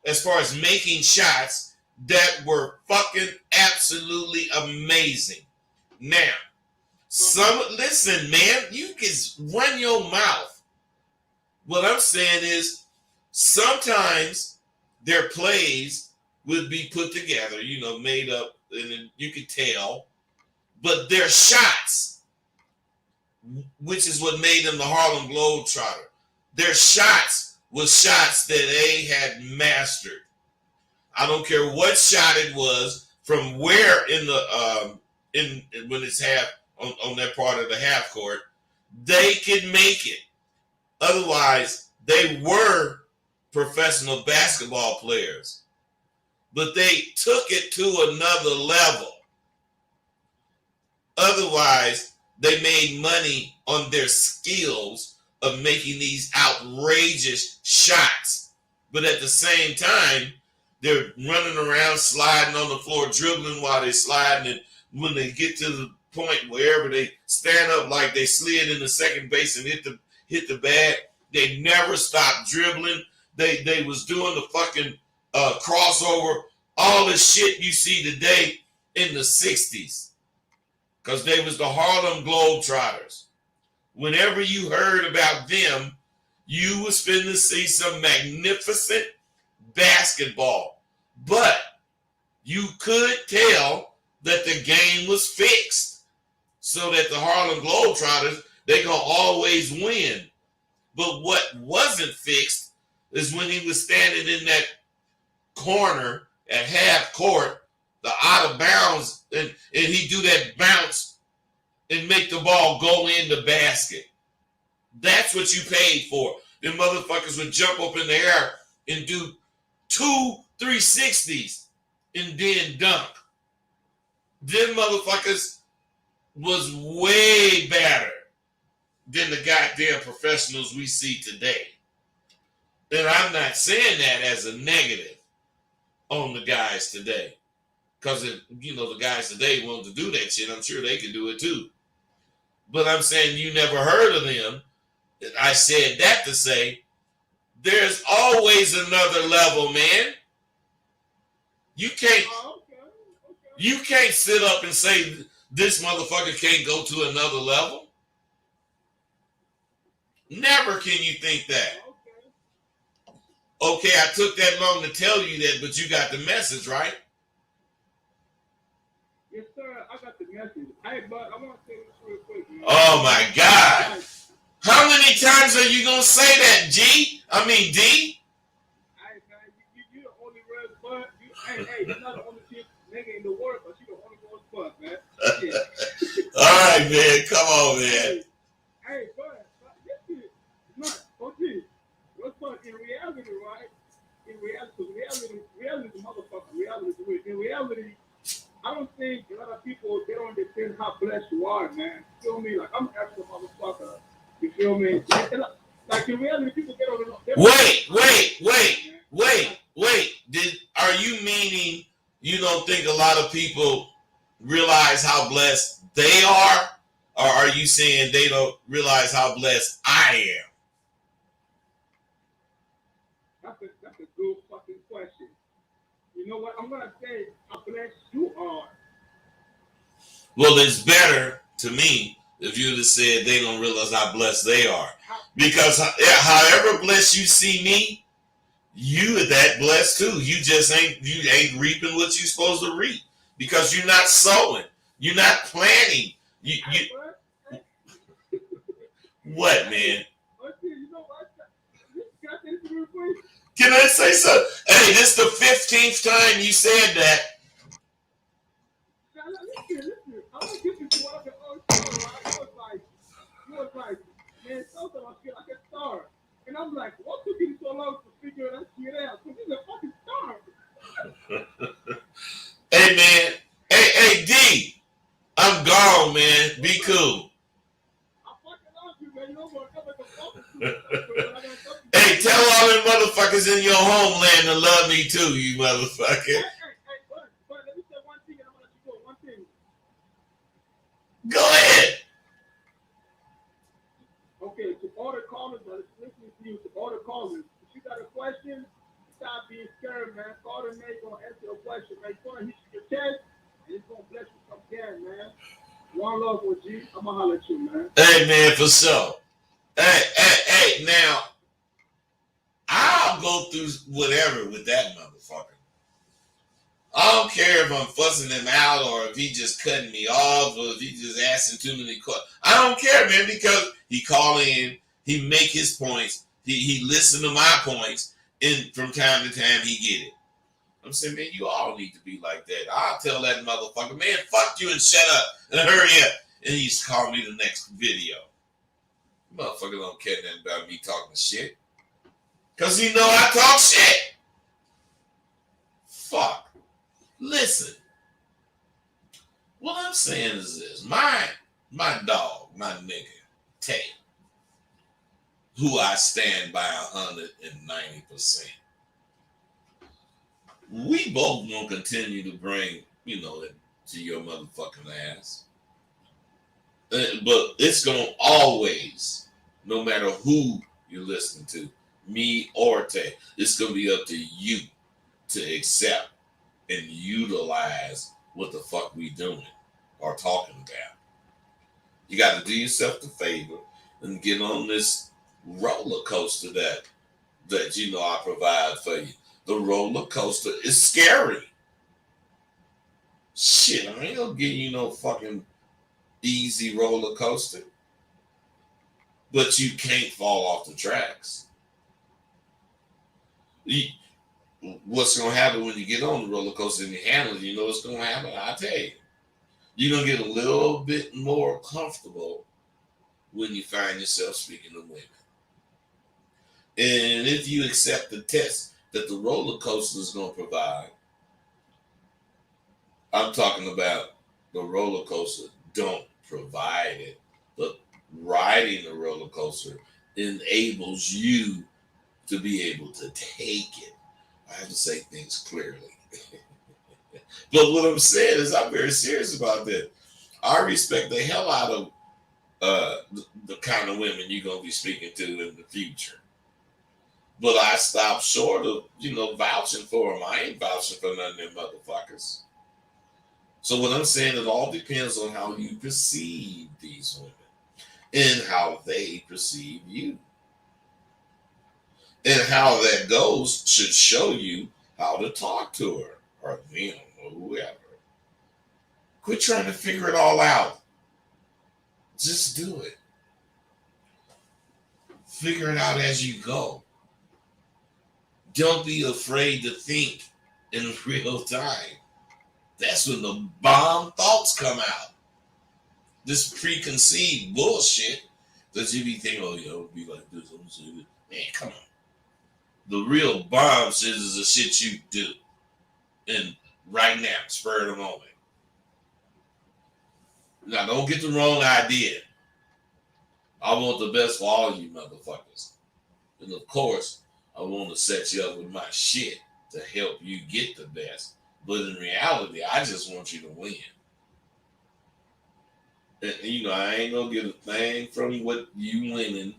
as far as making shots that were fucking absolutely amazing. Now, listen, man, you can run your mouth. What I'm saying is sometimes their plays would be put together, made up, and you could tell, but their shots, which is what made them the Harlem Globetrotter, their shots was shots that they had mastered. I don't care what shot it was, from where in the when it's half on that part of the half court, they could make it. Otherwise, they were professional basketball players, but they took it to another level. Otherwise, they made money on their skills of making these outrageous shots, but at the same time, they're running around, sliding on the floor, dribbling while they're sliding. And when they get to the point wherever they stand up like they slid in the second base and hit the bag, they never stopped dribbling. They was doing the fucking crossover, all the shit you see today in the 60s. Because they was the Harlem Globetrotters. Whenever you heard about them, you was finna see some magnificent basketball. But you could tell that the game was fixed, so that the Harlem Globetrotters, they gonna always win. But what wasn't fixed is when he was standing in that corner at half court, the out of bounds, and he do that bounce and make the ball go in the basket. That's what you paid for. Them motherfuckers would jump up in the air and do 2 360s and then dunk. them motherfuckers was way better than the goddamn professionals we see today. And I'm not saying that as a negative on the guys today. Because, the guys today want to do that shit. I'm sure they can do it too. But I'm saying you never heard of them. I said that to say there's always another level, man. You can't sit up and say this motherfucker can't go to another level. Never can you think that. Okay, I took that long to tell you that, but you got the message, right? Yes, sir. I got the message. Hey, but I want to say this real quick, man. Oh my God! How many times are you gonna say that, G? I mean D? Hey, man, you the only real bud. Hey, you're not the only shit nigga in the world, but you the only one bud, man. Yeah. All right, man. Come on, man. Hey, but this is not okay. What's fun in reality, right? In reality is a motherfucker. Reality is weird. In reality, I don't think a lot of people, they don't understand how blessed you are, man. You feel me? Like, I'm an extra motherfucker. You feel me? Like, in reality, people get on the... Wait. Are you meaning you don't think a lot of people realize how blessed they are? Or are you saying they don't realize how blessed I am? That's a good fucking question. You know what? I'm going to say how blessed you are. Well, it's better to me if you just said they don't realize how blessed they are. Because however blessed you see me, you are that blessed too. You just ain't reaping what you're supposed to reap. Because you're not sowing. You're not planting. What, man? Can I say something? Hey, this is the 15th time you said that. Listen. I'm going to get into what I've been always saying, right? You was like, man, sometimes I feel like a star. And I'm like, what took you so long to figure that shit out? Because he's a fucking star. Hey, man. Hey, D. I'm gone, man. Be cool. I fucking love you, man. You know what? I'm going to talk to Hey, tell all them motherfuckers in your homeland to love me too, you motherfucker. Hey, but let me say one thing and I'm going to let you go. One thing. Go ahead. Okay, to all the callers that is listening to you, to all the callers, if you got a question, stop being scared, man. Call the man, going to answer your question, man. He's going to hit you your chest, and he's going to bless you from there, man. One love with you. I'm going to holler at you, man. Hey, man, for sure. Hey, now, I'll go through whatever with that motherfucker. I don't care if I'm fussing him out or if he just cutting me off or if he just asking too many questions. I don't care, man, because he call in, he make his points, he listen to my points, and from time to time he get it. I'm saying, man, you all need to be like that. I'll tell that motherfucker, man, fuck you and shut up and hurry up. And he just call me the next video. Motherfucker don't care nothing about me talking shit. Because he know I talk shit. Fuck. Listen. What I'm saying is this. My dog, my nigga, Tay, who I stand by 190%. We both gonna continue to bring, it to your motherfucking ass. But it's gonna always, no matter who you're listening to, me or Tay, it's gonna be up to you to accept and utilize what the fuck we doing or talking about. You got to do yourself the favor and get on this roller coaster that I provide for you. The roller coaster is scary. Shit, I ain't gonna give you no fucking easy roller coaster. But you can't fall off the tracks. What's gonna happen when you get on the roller coaster and you handle it? You know what's gonna happen? I'll tell you. You're gonna get a little bit more comfortable when you find yourself speaking to women. And if you accept the test that the roller coaster is gonna provide, I'm talking about the roller coaster don't provide it, but riding the roller coaster enables you to be able to take it. I have to say things clearly. But what I'm saying is I'm very serious about that. I respect the hell out of the kind of women you're gonna be speaking to in the future. But I stopped short of, vouching for them. I ain't vouching for none of them motherfuckers. So what I'm saying, it all depends on how you perceive these women and how they perceive you. And how that goes should show you how to talk to her or them or whoever. Quit trying to figure it all out. Just do it. Figure it out as you go. Don't be afraid to think in real time. That's when the bomb thoughts come out. This preconceived bullshit that you be thinking, oh, it'll be like this. I'm saying this. Man, come on. The real bomb shit is the shit you do. And right now, spur of the moment. Now, don't get the wrong idea. I want the best for all you motherfuckers. And of course, I want to set you up with my shit to help you get the best. But in reality, I just want you to win. And, I ain't going to get a thing from what you winning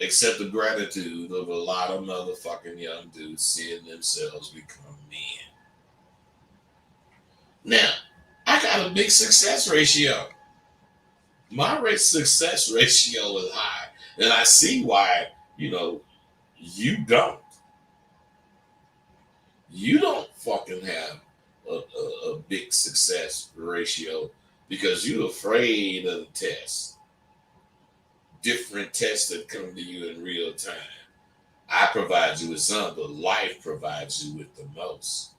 except the gratitude of a lot of motherfucking young dudes seeing themselves become men. Now, I got a big success ratio. My success ratio is high. And I see why, you don't. You don't fucking have a big success ratio because you're afraid of the tests. Different tests that come to you in real time. I provide you with some, but life provides you with the most.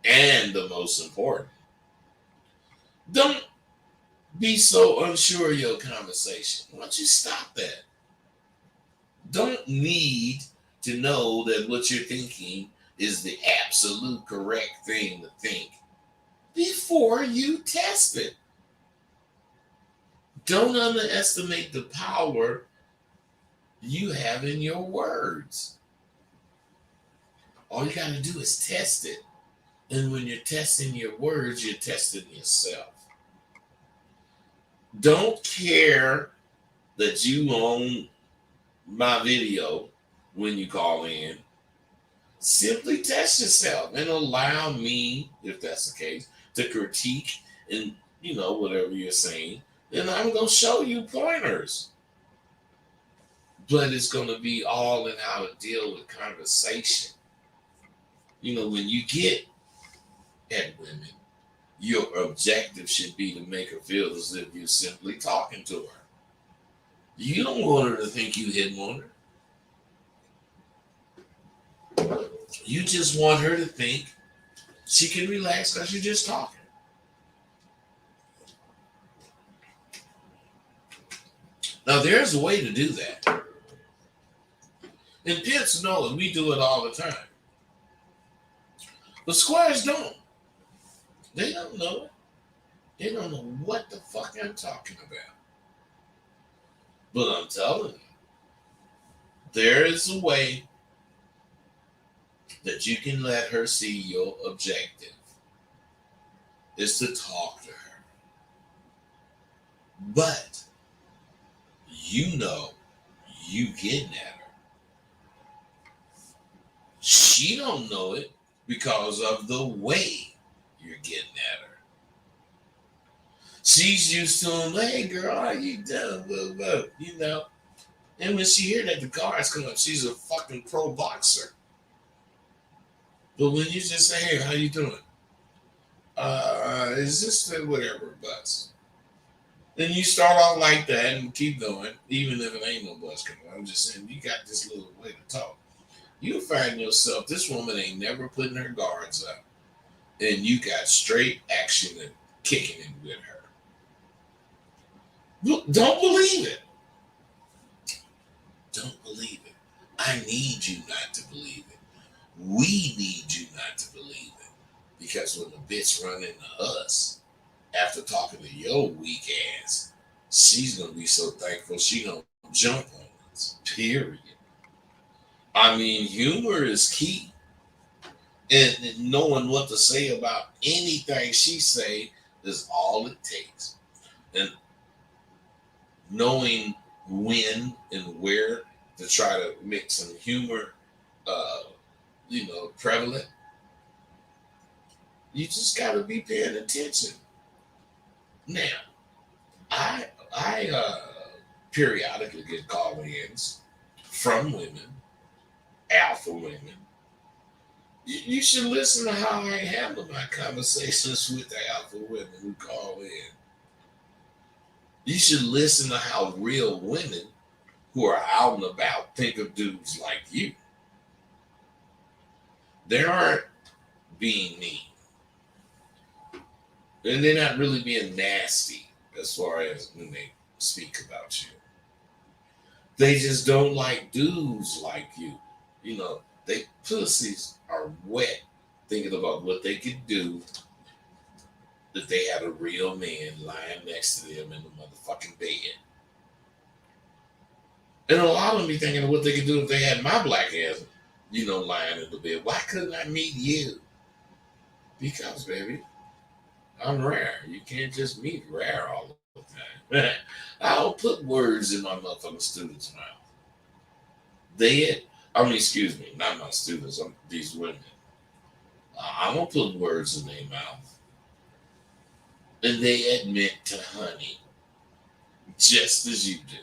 And the most important. Don't be so unsure of your conversation. Why don't you stop that? Don't need to know that what you're thinking is the absolute correct thing to think before you test it. Don't underestimate the power you have in your words. All you got to do is test it. And when you're testing your words, you're testing yourself. Don't care that you own my video when you call in. Simply test yourself and allow me, if that's the case, to critique and, whatever you're saying. And I'm going to show you pointers. But it's going to be all in how to deal with conversation. When you get at women, your objective should be to make her feel as if you're simply talking to her. You don't want her to think you hitting on her. You just want her to think she can relax because you're just talking. Now, there's a way to do that. And pimps know it. We do it all the time. But squares don't. They don't know it. They don't know what the fuck I'm talking about. But I'm telling you, there is a way that you can let her see your objective is to talk to her. But you getting at her. She don't know it because of the way you're getting at her. She's used to him, hey girl, how you doing? And when she hear that the guards come up, she's a fucking pro boxer. But when you just say, hey, how you doing? Is this the whatever bus? Then you start off like that and keep going, even if it ain't no bus coming. I'm just saying, you got this little way to talk. You'll find yourself, this woman ain't never putting her guards up. And you got straight action and kicking it with her. Look, don't believe it. Don't believe it. I need you not to believe it. We need you not to believe it. Because when the bitch run into us, after talking to your weak ass, she's gonna be so thankful she gonna jump on us. Period. I mean, humor is key, and knowing what to say about anything she say is all it takes. And knowing when and where to try to make some humor, uh, prevalent. You just got to be paying attention. Now, I periodically get call-ins from women, alpha women. You should listen to how I handle my conversations with the alpha women who call in. You should listen to how real women who are out and about think of dudes like you. They aren't being mean. And they're not really being nasty as far as when they speak about you. They just don't like dudes like you. They pussies are wet thinking about what they could do if they had a real man lying next to them in the motherfucking bed. And a lot of them be thinking of what they could do if they had my black ass, lying in the bed. Why couldn't I meet you? Because, baby, I'm rare. You can't just meet rare all the time. I don't put words in my motherfucking students' mouth. Excuse me, not my students, these women. I don't put words in their mouth. And they admit to honey, just as you do.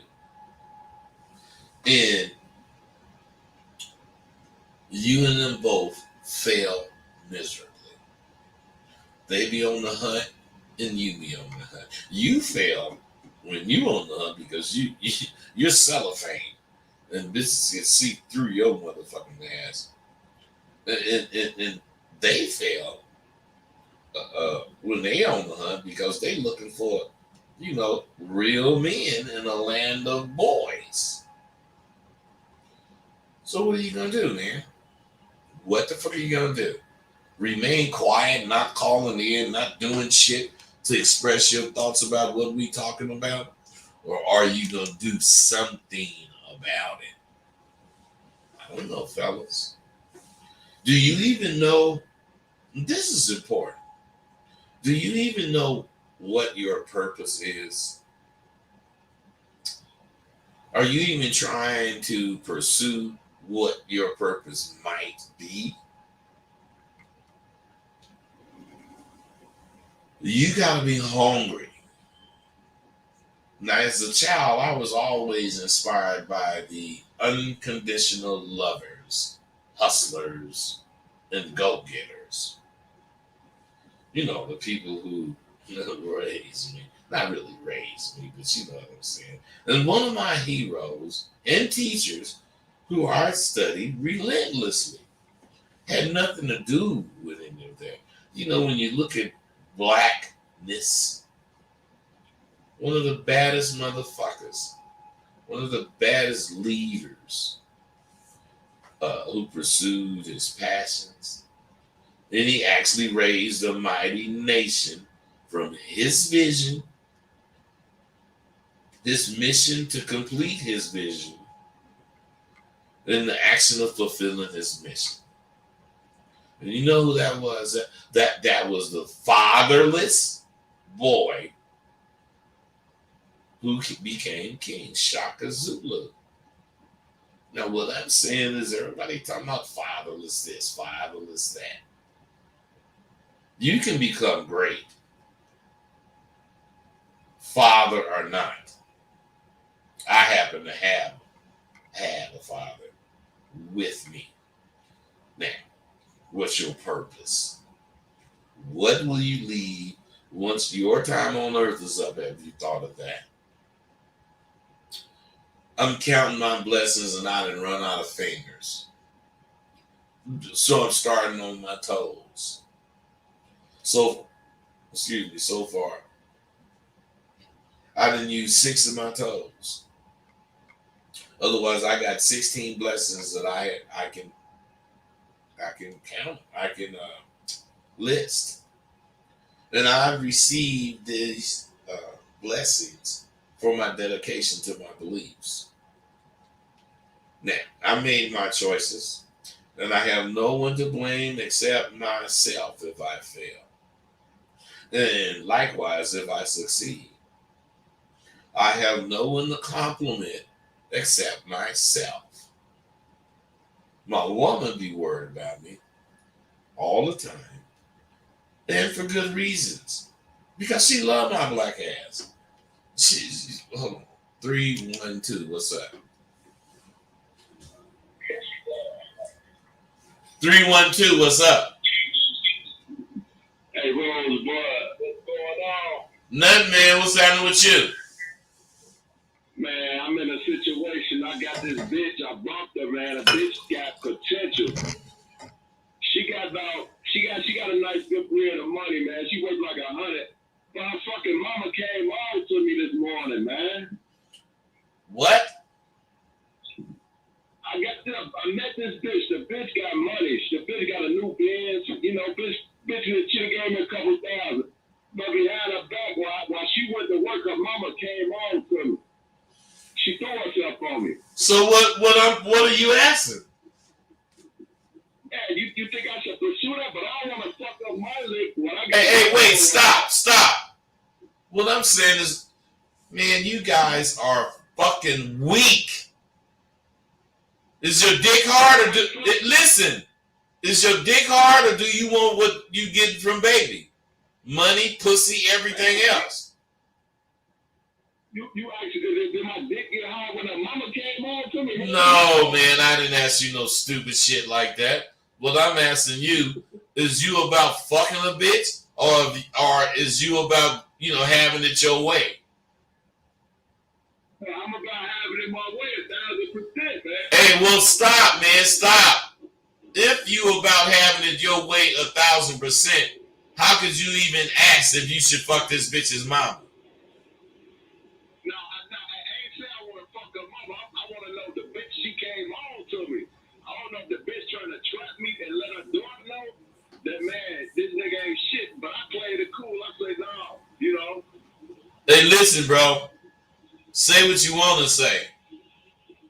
And you and them both fail miserably. They be on the hunt, and you be on the hunt. You fail when you on the hunt because you're cellophane, and bitches can see through your motherfucking ass. And they fail when they on the hunt because they looking for, real men in a land of boys. So what are you gonna do, man? What the fuck are you gonna do? Remain quiet, not calling in, not doing shit to express your thoughts about what we talking about? Or are you going to do something about it? I don't know, fellas. Do you even know? This is important. Do you even know what your purpose is? Are you even trying to pursue what your purpose might be? You got to be hungry. Now, as a child, I was always inspired by the unconditional lovers, hustlers, and go-getters. The people who raised me. Not really raised me, but you know what I'm saying. And one of my heroes and teachers who I studied relentlessly had nothing to do with any of that. When you look at blackness, one of the baddest motherfuckers, one of the baddest leaders who pursued his passions. And he actually raised a mighty nation from his vision, his mission to complete his vision, and the action of fulfilling his mission. And you know who that was? That was the fatherless boy who became King Shaka Zulu. Now, what I'm saying is everybody talking about fatherless this, fatherless that. You can become great, father or not. I happen to have a father with me. Now, what's your purpose? What will you leave once your time on earth is up? Have you thought of that? I'm counting my blessings and I didn't run out of fingers. So I'm starting on my toes. So far, I didn't use 6 of my toes. Otherwise, I got 16 blessings that I can count. I can list. And I've received these blessings for my dedication to my beliefs. Now, I made my choices, and I have no one to blame except myself if I fail. And likewise, if I succeed, I have no one to compliment except myself. My woman be worried about me all the time, and for good reasons, because she love my black ass. She's hold on, 312. What's up? 312. What's up? Hey, Rosebud, what's going on? Nothing, man. What's happening with you? Man, I'm in a situation. I got this bitch. I bumped her, man. A bitch got potential. She got a nice good bread of money, man. She worth like 100. My fucking mama came on to me this morning, man. What? I met this bitch. The bitch got money. The bitch got a new Benz. You know, bitch should have gave me a couple thousand. But behind her back, while she went to work, her mama came on to me. She threw herself on me. So what are you asking? Yeah, you think I should pursue that? But I don't want to fuck up my leg when I Hey, wait, stop. What I'm saying is, man, you guys are fucking weak. Is your dick hard listen, is your dick hard or do you want what you get from baby? Money, pussy, everything else. You actually, did my dick get hard when her mama came on to me? No, man, I didn't ask you no stupid shit like that. What I'm asking you, is you about fucking a bitch or is you about, having it your way? I'm about having it my way 1,000%, man. Hey, well, stop, man, stop. If you about having it your way 1,000%, how could you even ask if you should fuck this bitch's mama? No, I ain't say I want to fuck her mama. I want to know the bitch she came on to me. I don't know if the bitch trying to trap me and let her daughter know that, man, this nigga ain't shit. But I played it cool. I say, no, Hey, listen, bro. Say what you want to say.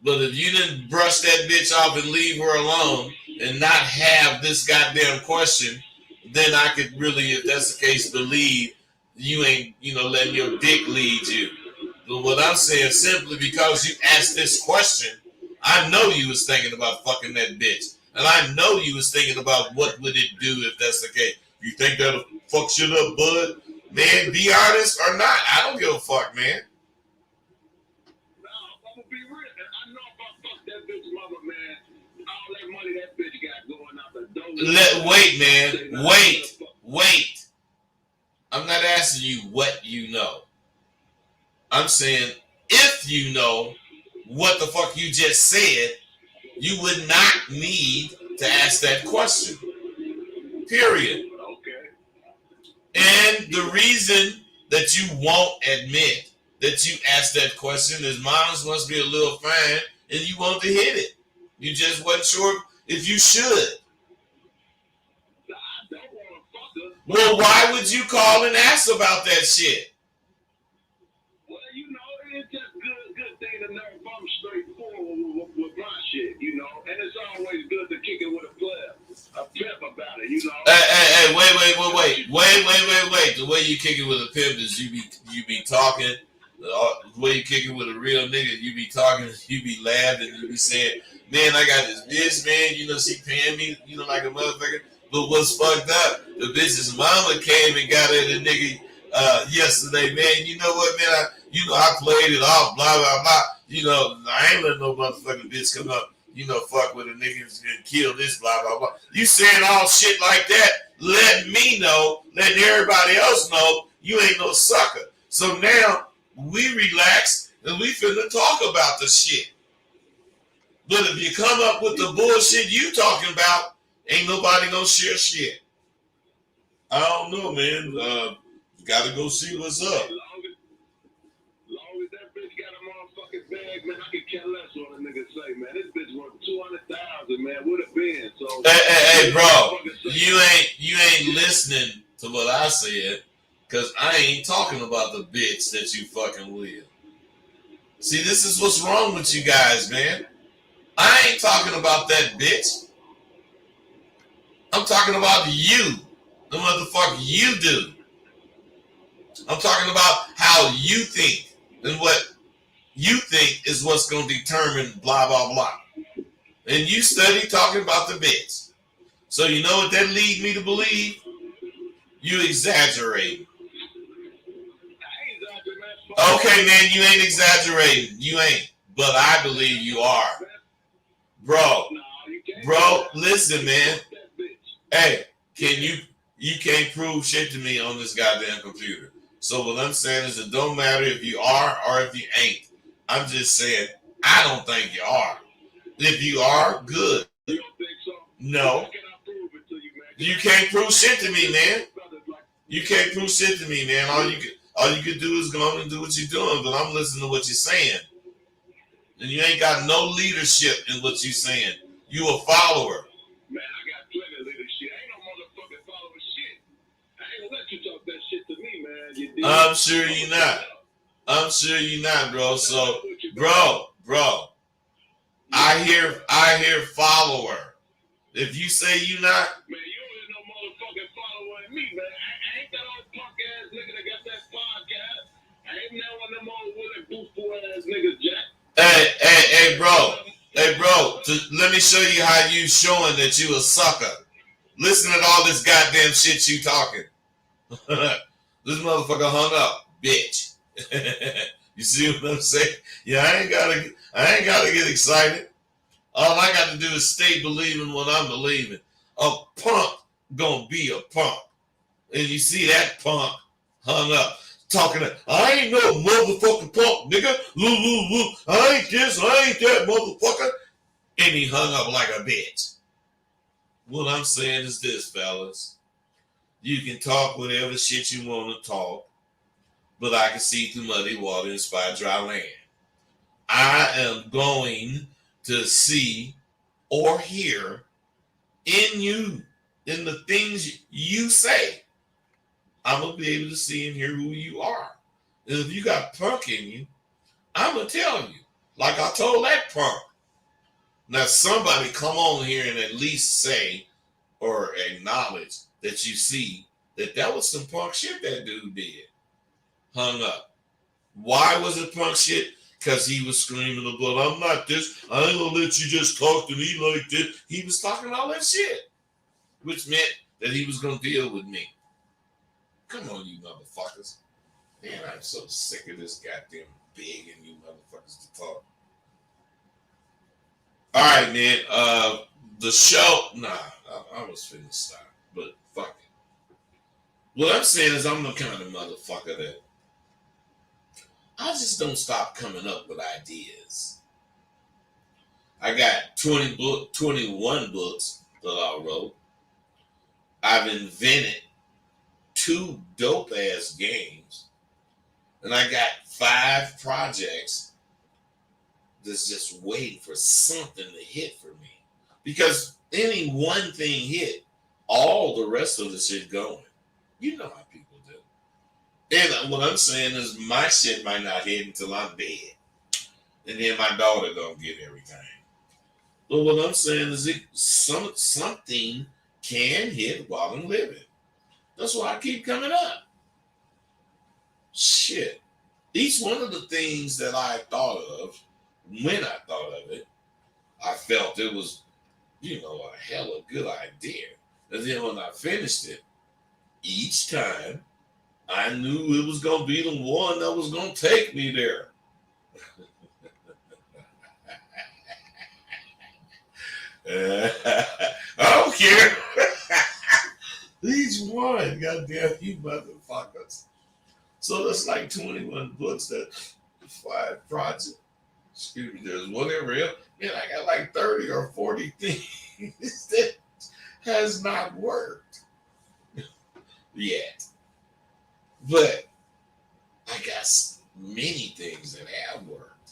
But if you didn't brush that bitch off and leave her alone and not have this goddamn question, then I could really, if that's the case, believe you ain't, letting your dick lead you. But what I'm saying, simply because you asked this question, I know you was thinking about fucking that bitch. And I know you was thinking about what would it do if that's the case. You think that'll fuck shit up, bud? Man, be honest or not. I don't give a fuck, man. No, I'm gonna be real. I know if I fuck that bitch mama, man, all that money that bitch got going out the door. Wait, man. Wait. I'm not asking you what you know. I'm saying if you know what the fuck you just said, you would not need to ask that question. Period. Okay. And the reason that you won't admit that you asked that question is mine must be a little fine and you want to hit it. You just wasn't sure if you should. Nah, I don't want to fuck her. Well, why would you call and ask about that shit? Well, it's just good thing to know if I'm straightforward with my shit, and it's always good to kick it with a player, a pimp about it, Hey, wait. The way you kick it with a pimp is you be talking. The way you kick it with a real nigga, you be talking, you be laughing, you be saying, man, I got this bitch, man, she paying me, like a motherfucker. But what's fucked up, the bitch's mama came and got at a nigga yesterday, man. You know what, man? I played it off, blah, blah, blah. I ain't letting no motherfucking bitch come up, fuck with a nigga and kill this, blah, blah, blah. You saying all shit like that, let me know, letting everybody else know you ain't no sucker. So now we relax and we finna talk about the shit. But if you come up with the bullshit you talking about, ain't nobody gonna share shit. I don't know, man. Gotta go see what's up. Long as that bitch got a motherfucking bag, man, I could care less what a nigga say, man. This bitch worth 200,000, man. Would have been. So hey, bro, you ain't listening to what I said. Because I ain't talking about the bitch that you fucking with. See, this is what's wrong with you guys, man. I ain't talking about that bitch. I'm talking about you. The motherfucker you do. I'm talking about how you think. And what you think is what's going to determine blah, blah, blah. And you study talking about the bitch. So you know what that lead me to believe? You exaggerate. Okay, man, you ain't exaggerating. You ain't. But I believe you are. Bro, listen, man. Hey, you can't prove shit to me on this goddamn computer. So what I'm saying is it don't matter if you are or if you ain't. I'm just saying, I don't think you are. If you are, good. No. You can't prove shit to me, man. You can't prove shit to me, man. All you can do is go on and do what you're doing, but I'm listening to what you're saying. And you ain't got no leadership in what you're saying. You a follower. Man, I got plenty of leadership. I ain't no motherfucking follower shit. I ain't gonna let you talk that shit to me, man. You did. I'm sure you're not. I'm sure you're not, bro. So, bro, I hear follower. If you say you not, man, you ain't no motherfucking follower in me, man. I ain't that old punk ass nigga that got that podcast. I ain't now one of them old Willie Boostful ass niggas, Jack. Hey, bro. Let me show you how you showing that you a sucker. Listen to all this goddamn shit you talking. This motherfucker hung up, bitch. You see what I'm saying? Yeah, I ain't gotta get excited. All I got to do is stay believing what I'm believing. A punk gonna be a punk. And you see that punk hung up. Talking to, I ain't no motherfucking punk, nigga. I ain't this, I ain't that motherfucker. And he hung up like a bitch. What I'm saying is this, fellas. You can talk whatever shit you want to talk, but I can see through muddy water and spy dry land. I am going to see or hear in you, in the things you say. I'm going to be able to see and hear who you are. And if you got punk in you, I'm going to tell you. Like I told that punk. Now somebody come on here and at least say or acknowledge that you see that was some punk shit that dude did. Hung up. Why was it punk shit? Because he was screaming about, I'm not this. I ain't going to let you just talk to me like this. He was talking all that shit. Which meant that he was going to deal with me. Come on, you motherfuckers. Man, I'm so sick of this goddamn begging you motherfuckers to talk. All right, man. The show, I was finna stop, but fuck it. What I'm saying is I'm the kind of motherfucker that I just don't stop coming up with ideas. I got 21 books that I wrote. I've invented 2 dope-ass games. And I got 5 projects that's just waiting for something to hit for me. Because any one thing hit, all the rest of the shit going. You know how people do. And what I'm saying is my shit might not hit until I'm dead. And then my daughter don't get everything. But what I'm saying is something can hit while I'm living. That's why I keep coming up. Shit. Each one of the things that I thought of, when I thought of it, I felt it was, a hella good idea. And then when I finished it, each time, I knew it was going to be the one that was going to take me there. I don't care. Each one, goddamn you motherfuckers. So that's like 21 books, that 5 projects. Excuse me, there's one every else. Man, I got like 30 or 40 things that has not worked yet. But I got many things that have worked.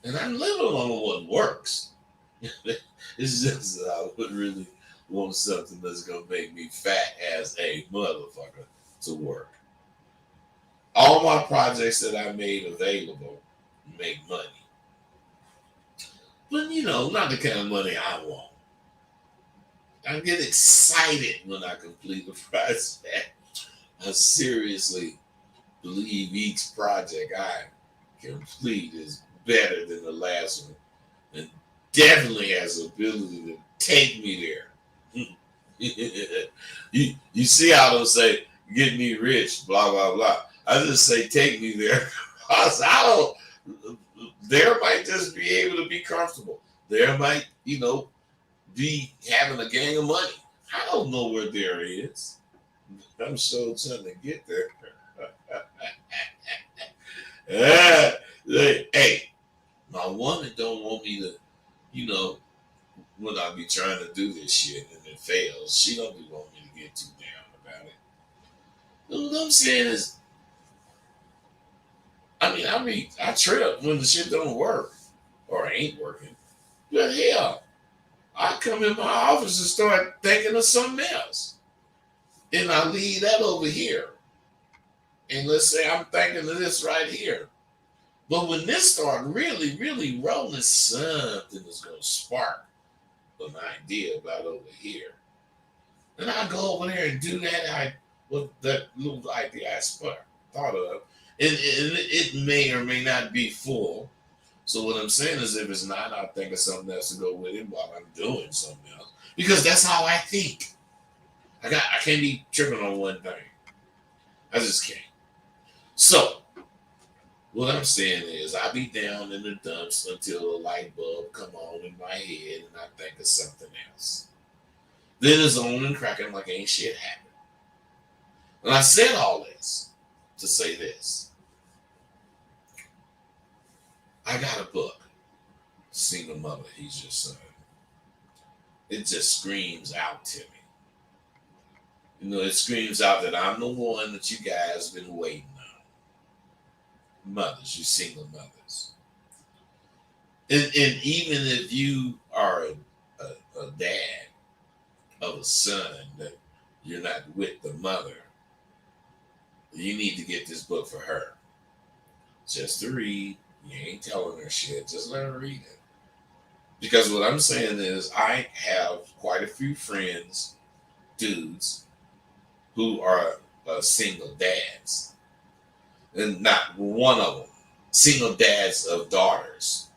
And I'm living on what works. It's just that I would really want something that's going to make me fat as a motherfucker to work. all my projects that I made available make money. But not the kind of money I want. I get excited when I complete a project. I seriously believe each project I complete is better than the last one and definitely has the ability to take me there. you see how they'll say, get me rich, blah, blah, blah. I just say, take me there. I don't, there might just be able to be comfortable. There might, be having a gang of money. I don't know where there is. I'm so trying to get there. Hey, my woman don't want me to, when I be trying to do this shit and it fails, she don't be wanting me to get too down about it. What I'm saying is, I trip when the shit don't work or ain't working. But hell, I come in my office and start thinking of something else. And I leave that over here. And let's say I'm thinking of this right here. But when this start really, really rolling, something is going to spark an idea about over here. And I go over there and do that little idea I thought of. And it may or may not be full. So what I'm saying is, if it's not, I'll think of something else to go with it while I'm doing something else. Because that's how I think. I can't be tripping on one thing. I just can't. So what I'm saying is, I be down in the dumps until a light bulb come on in my head and I think of something else. Then it's on and cracking like ain't shit happened. And I said all this to say this. I got a book, Single Mother, He's Your Son. It just screams out to me. It screams out that I'm the one that you guys been waiting on. Mothers, you single mothers. And even if you are a dad of a son that you're not with the mother, you need to get this book for her. Just to read. You ain't telling her shit. Just let her read it. Because what I'm saying is, I have quite a few friends, dudes, who are single dads. And not one of them, single dads of daughters.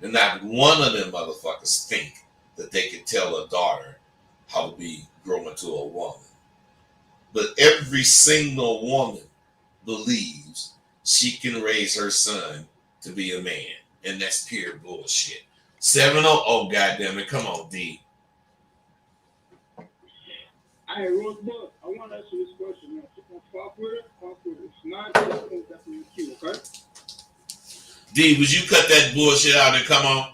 And not one of them motherfuckers think that they can tell a daughter how to be grown into a woman. But every single woman believes she can raise her son to be a man. And that's pure bullshit. 7-0, oh goddamn it, come on, D. Hey, Rosebud, I want to ask you this question, man. Talk with it. It's not definitely cute, okay? D, would you cut that bullshit out and come on?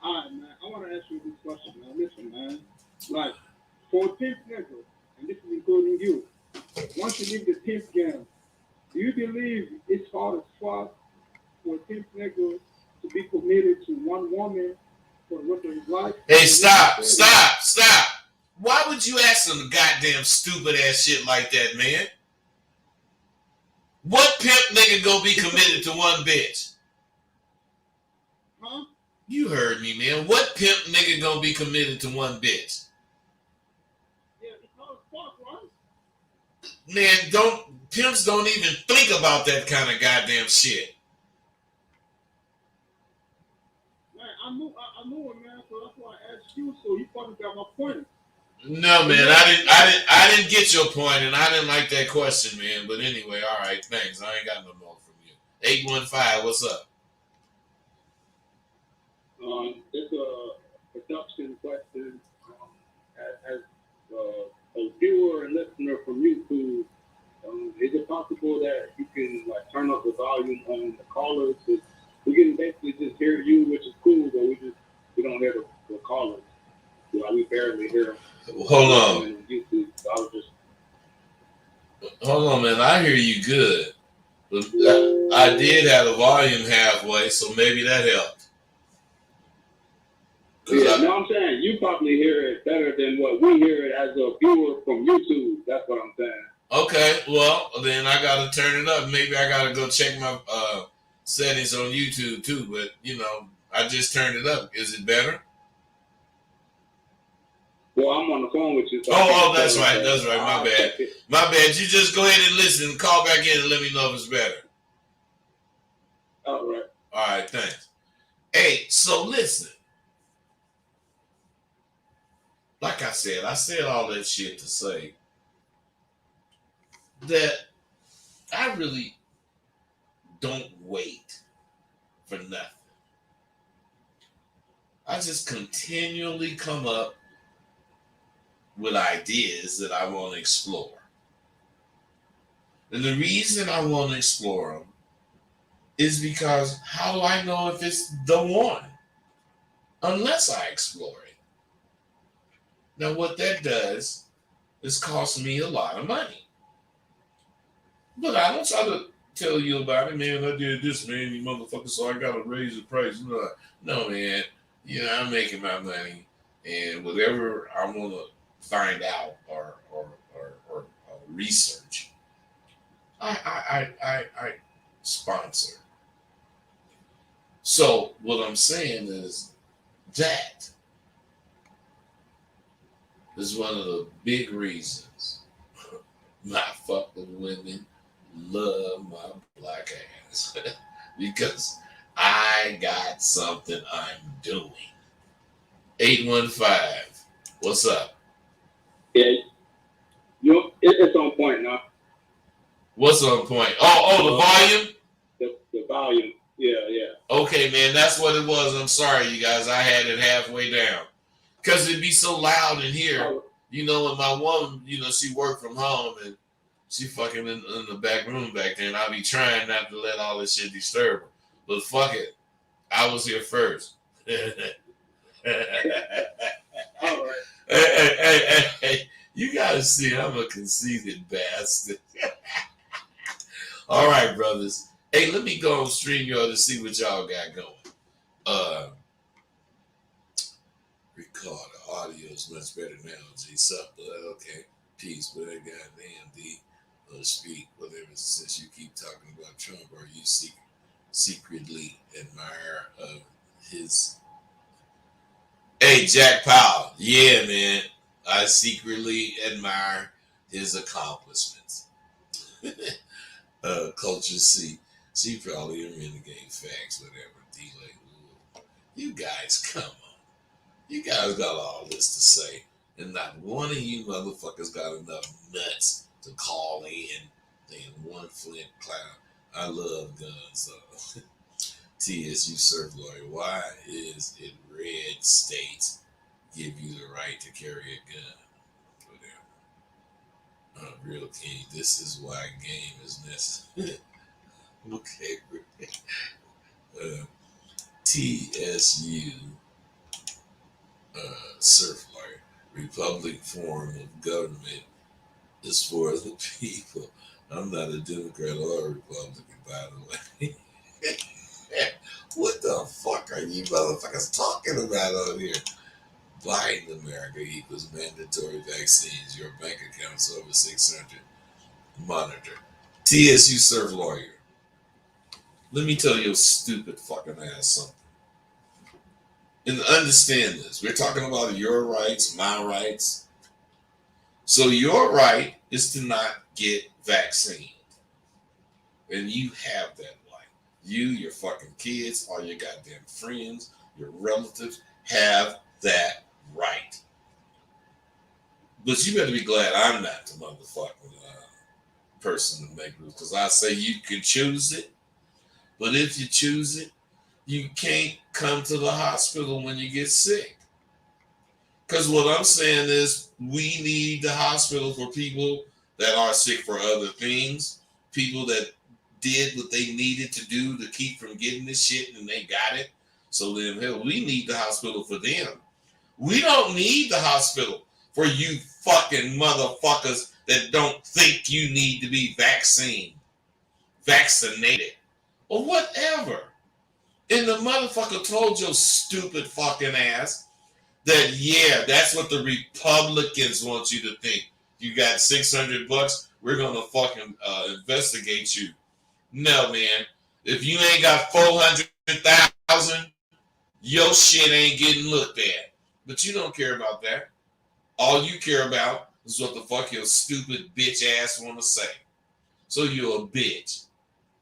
All right, man. I want to ask you this question, man. Listen, man. Like, for a 10th nigga, and this is including you, once you leave the 10th game, do you believe it's hard as fuck for a 10th nigga to be committed to one woman for the rest of his life? Hey, stop. Why would you ask some goddamn stupid ass shit like that, man? What pimp nigga gonna be committed to one bitch? Huh? You heard me, man. What pimp nigga gonna be committed to one bitch? Yeah, it's hard as fuck, right? Man, pimps don't even think about that kind of goddamn shit. Man, I knew it, man. So that's why I asked you. So you probably got my point. No, man, I didn't get your point, and I didn't like that question, man. But anyway, all right, thanks. I ain't got no more from you. 815, what's up? It's a production question. As a viewer and listener from YouTube, is it possible that you can turn up the volume on the callers? We can basically just hear you, which is cool, but we don't hear the callers. We barely hear them. Hold on. Hold on, man. I hear you good. But I did have the volume halfway, so maybe that helped. Yeah, no, I'm saying you probably hear it better than what we hear it as a viewer from YouTube. That's what I'm saying. Okay, well then I gotta turn it up. Maybe I gotta go check my settings on YouTube too. But I just turned it up. Is it better? Well, I'm on the phone with you. So Oh, that's right. That's right. My bad. My bad. You just go ahead and listen. Call back in and let me know if it's better. All right. All right. Thanks. Hey, so listen. Like I said all that shit to say that I really don't wait for nothing. I just continually come up with ideas that I want to explore. And the reason I want to explore them is because how do I know if it's the one? Unless I explore it. Now, what that does is cost me a lot of money. But I don't try to tell you about it, man. I did this, man, you motherfucker, so I got to raise the price. No, man. I'm making my money, and whatever I want to find out or research, I sponsor. So what I'm saying is that is one of the big reasons my fucking women love my black ass because I got something I'm doing. 815, what's up? Yeah, it's on point now. What's on point? Oh, the volume? The volume. Yeah. Okay, man, that's what it was. I'm sorry, you guys. I had it halfway down. Because it'd be so loud in here. And my woman, she worked from home and she fucking in the back room back there. And I'll be trying not to let all this shit disturb her. But fuck it. I was here first. All right. Hey, you gotta see I'm a conceited bastard. All right, brothers. Hey, let me go on StreamYard to see what y'all got going. Record the audio is much better now. G sup, okay. Peace, but that goddamn D. Speak, whatever. Since you keep talking about Trump, are you secretly admire of his? Hey, Jack Powell. Yeah, man. I secretly admire his accomplishments. Culture C. She probably a renegade facts, whatever. D-Lay. You guys, come on. You guys got all this to say. And not one of you motherfuckers got enough nuts to call in than one Flint clown. I love guns. TSU surf lawyer. Why is it red states give you the right to carry a gun? Whatever. Real king. This is why game is necessary. Okay. TSU surf lawyer. Republic form of government is for the people. I'm not a Democrat or a Republican, by the way. What the fuck are you motherfuckers talking about on here? Biden America equals mandatory vaccines. Your bank account's over 600. Monitor. TSU surf lawyer. Let me tell your stupid fucking ass something. And understand this. We're talking about your rights, my rights. So your right is to not get vaccinated. And you have that right. You, your fucking kids, all your goddamn friends, your relatives have that right. But you better be glad I'm not the motherfucking person to make rules. Because I say you can choose it. But if you choose it, you can't come to the hospital when you get sick. Because what I'm saying is we need the hospital for people that are sick for other things, people that did what they needed to do to keep from getting this shit and they got it. So then, hell, we need the hospital for them. We don't need the hospital for you fucking motherfuckers that don't think you need to be vaccinated, or whatever. And the motherfucker told your stupid fucking ass that, yeah, that's what the Republicans want you to think. You got $600. we're gonna fucking investigate you. No, man. If you ain't got 400,000, your shit ain't getting looked at. But you don't care about that. All you care about is what the fuck your stupid bitch ass want to say. So you're a bitch.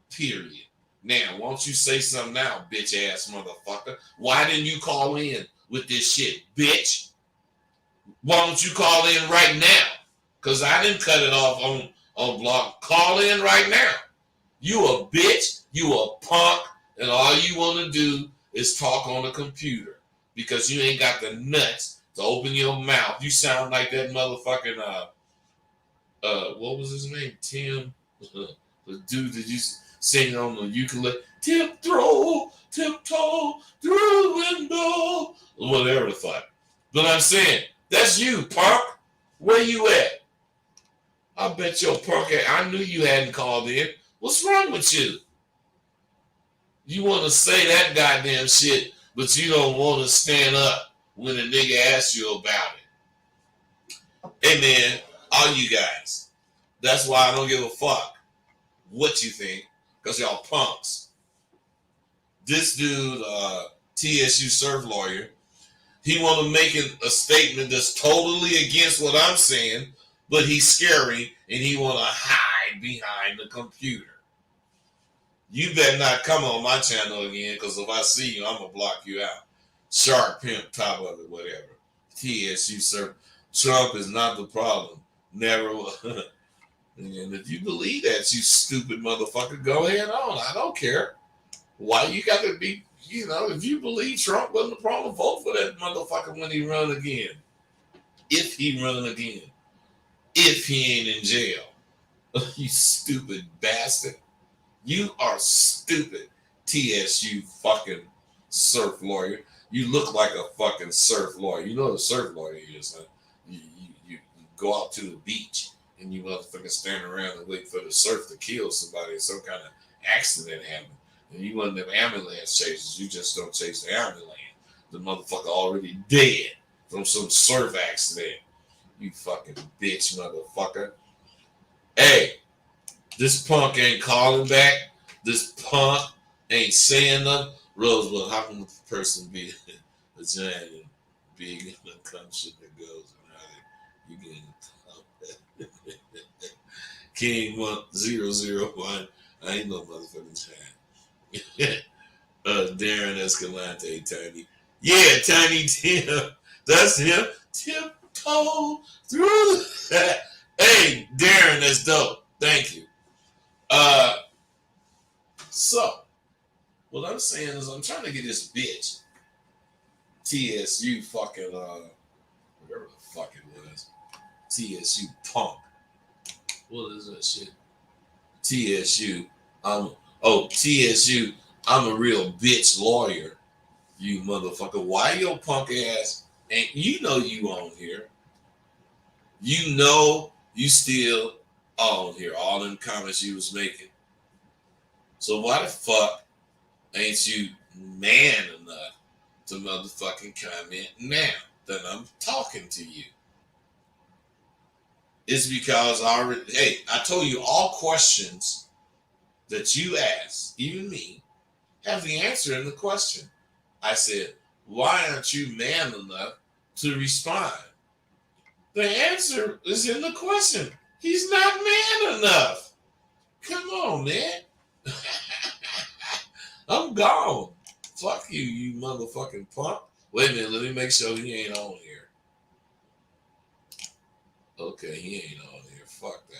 Period. Now, won't you say something now, bitch ass motherfucker? Why didn't you call in with this shit, bitch? Why don't you call in right now? Because I didn't cut it off on block. Call in right now. You a bitch, you a punk, and all you want to do is talk on the computer because you ain't got the nuts to open your mouth. You sound like that motherfucking what was his name? Tim, the dude that used to sing on the ukulele. Tiptoe through the window, whatever the fuck. But I'm saying that's you, punk. Where you at? I bet your punk ass. I knew you hadn't called in. What's wrong with you? You want to say that goddamn shit, but you don't want to stand up when a nigga asks you about it. Hey man, all you guys, that's why I don't give a fuck what you think, because y'all punks. This dude, TSU surf lawyer, he want to make a statement that's totally against what I'm saying, but he's scary and he want to hide behind the computer. You better not come on my channel again, because if I see you, I'm going to block you out. Shark pimp, top of it, whatever. TSU, sir. Trump is not the problem. Never was. And if you believe that, you stupid motherfucker, go ahead on. I don't care. Why you got to be, if you believe Trump wasn't the problem, vote for that motherfucker when he run again. If he run again. If he ain't in jail. You stupid bastard. You are stupid, TSU fucking surf lawyer. You look like a fucking surf lawyer. You know what a surf lawyer is, huh? You go out to the beach and you motherfucking stand around and wait for the surf to kill somebody, some kind of accident happen. And you one of them ambulance chasers. You just don't chase the ambulance. The motherfucker already dead from some surf accident. You fucking bitch motherfucker. Hey. This punk ain't calling back. This punk ain't saying nothing. Rosebud, how can a person be a giant and big and the cum shit that goes around it? You getting King 1001. I ain't no motherfucking giant. Darren Escalante, Tiny. Yeah, Tiny Tim. That's him. Tiptoe through the. Hey, Darren, that's dope. Thank you. So what I'm saying is I'm trying to get this bitch TSU fucking whatever the fuck it was. TSU punk. What is that shit? TSU. TSU, I'm a real bitch lawyer. You motherfucker. Why your punk ass ain't you on here? You still on here, all them comments you was making. So why the fuck ain't you man enough to motherfucking comment now that I'm talking to you? It's because I told you all questions that you asked, even me, have the answer in the question. I said, why aren't you man enough to respond? The answer is in the question. He's not man enough. Come on, man. I'm gone. Fuck you, you motherfucking punk. Wait a minute, let me make sure he ain't on here. Okay, he ain't on here. Fuck that.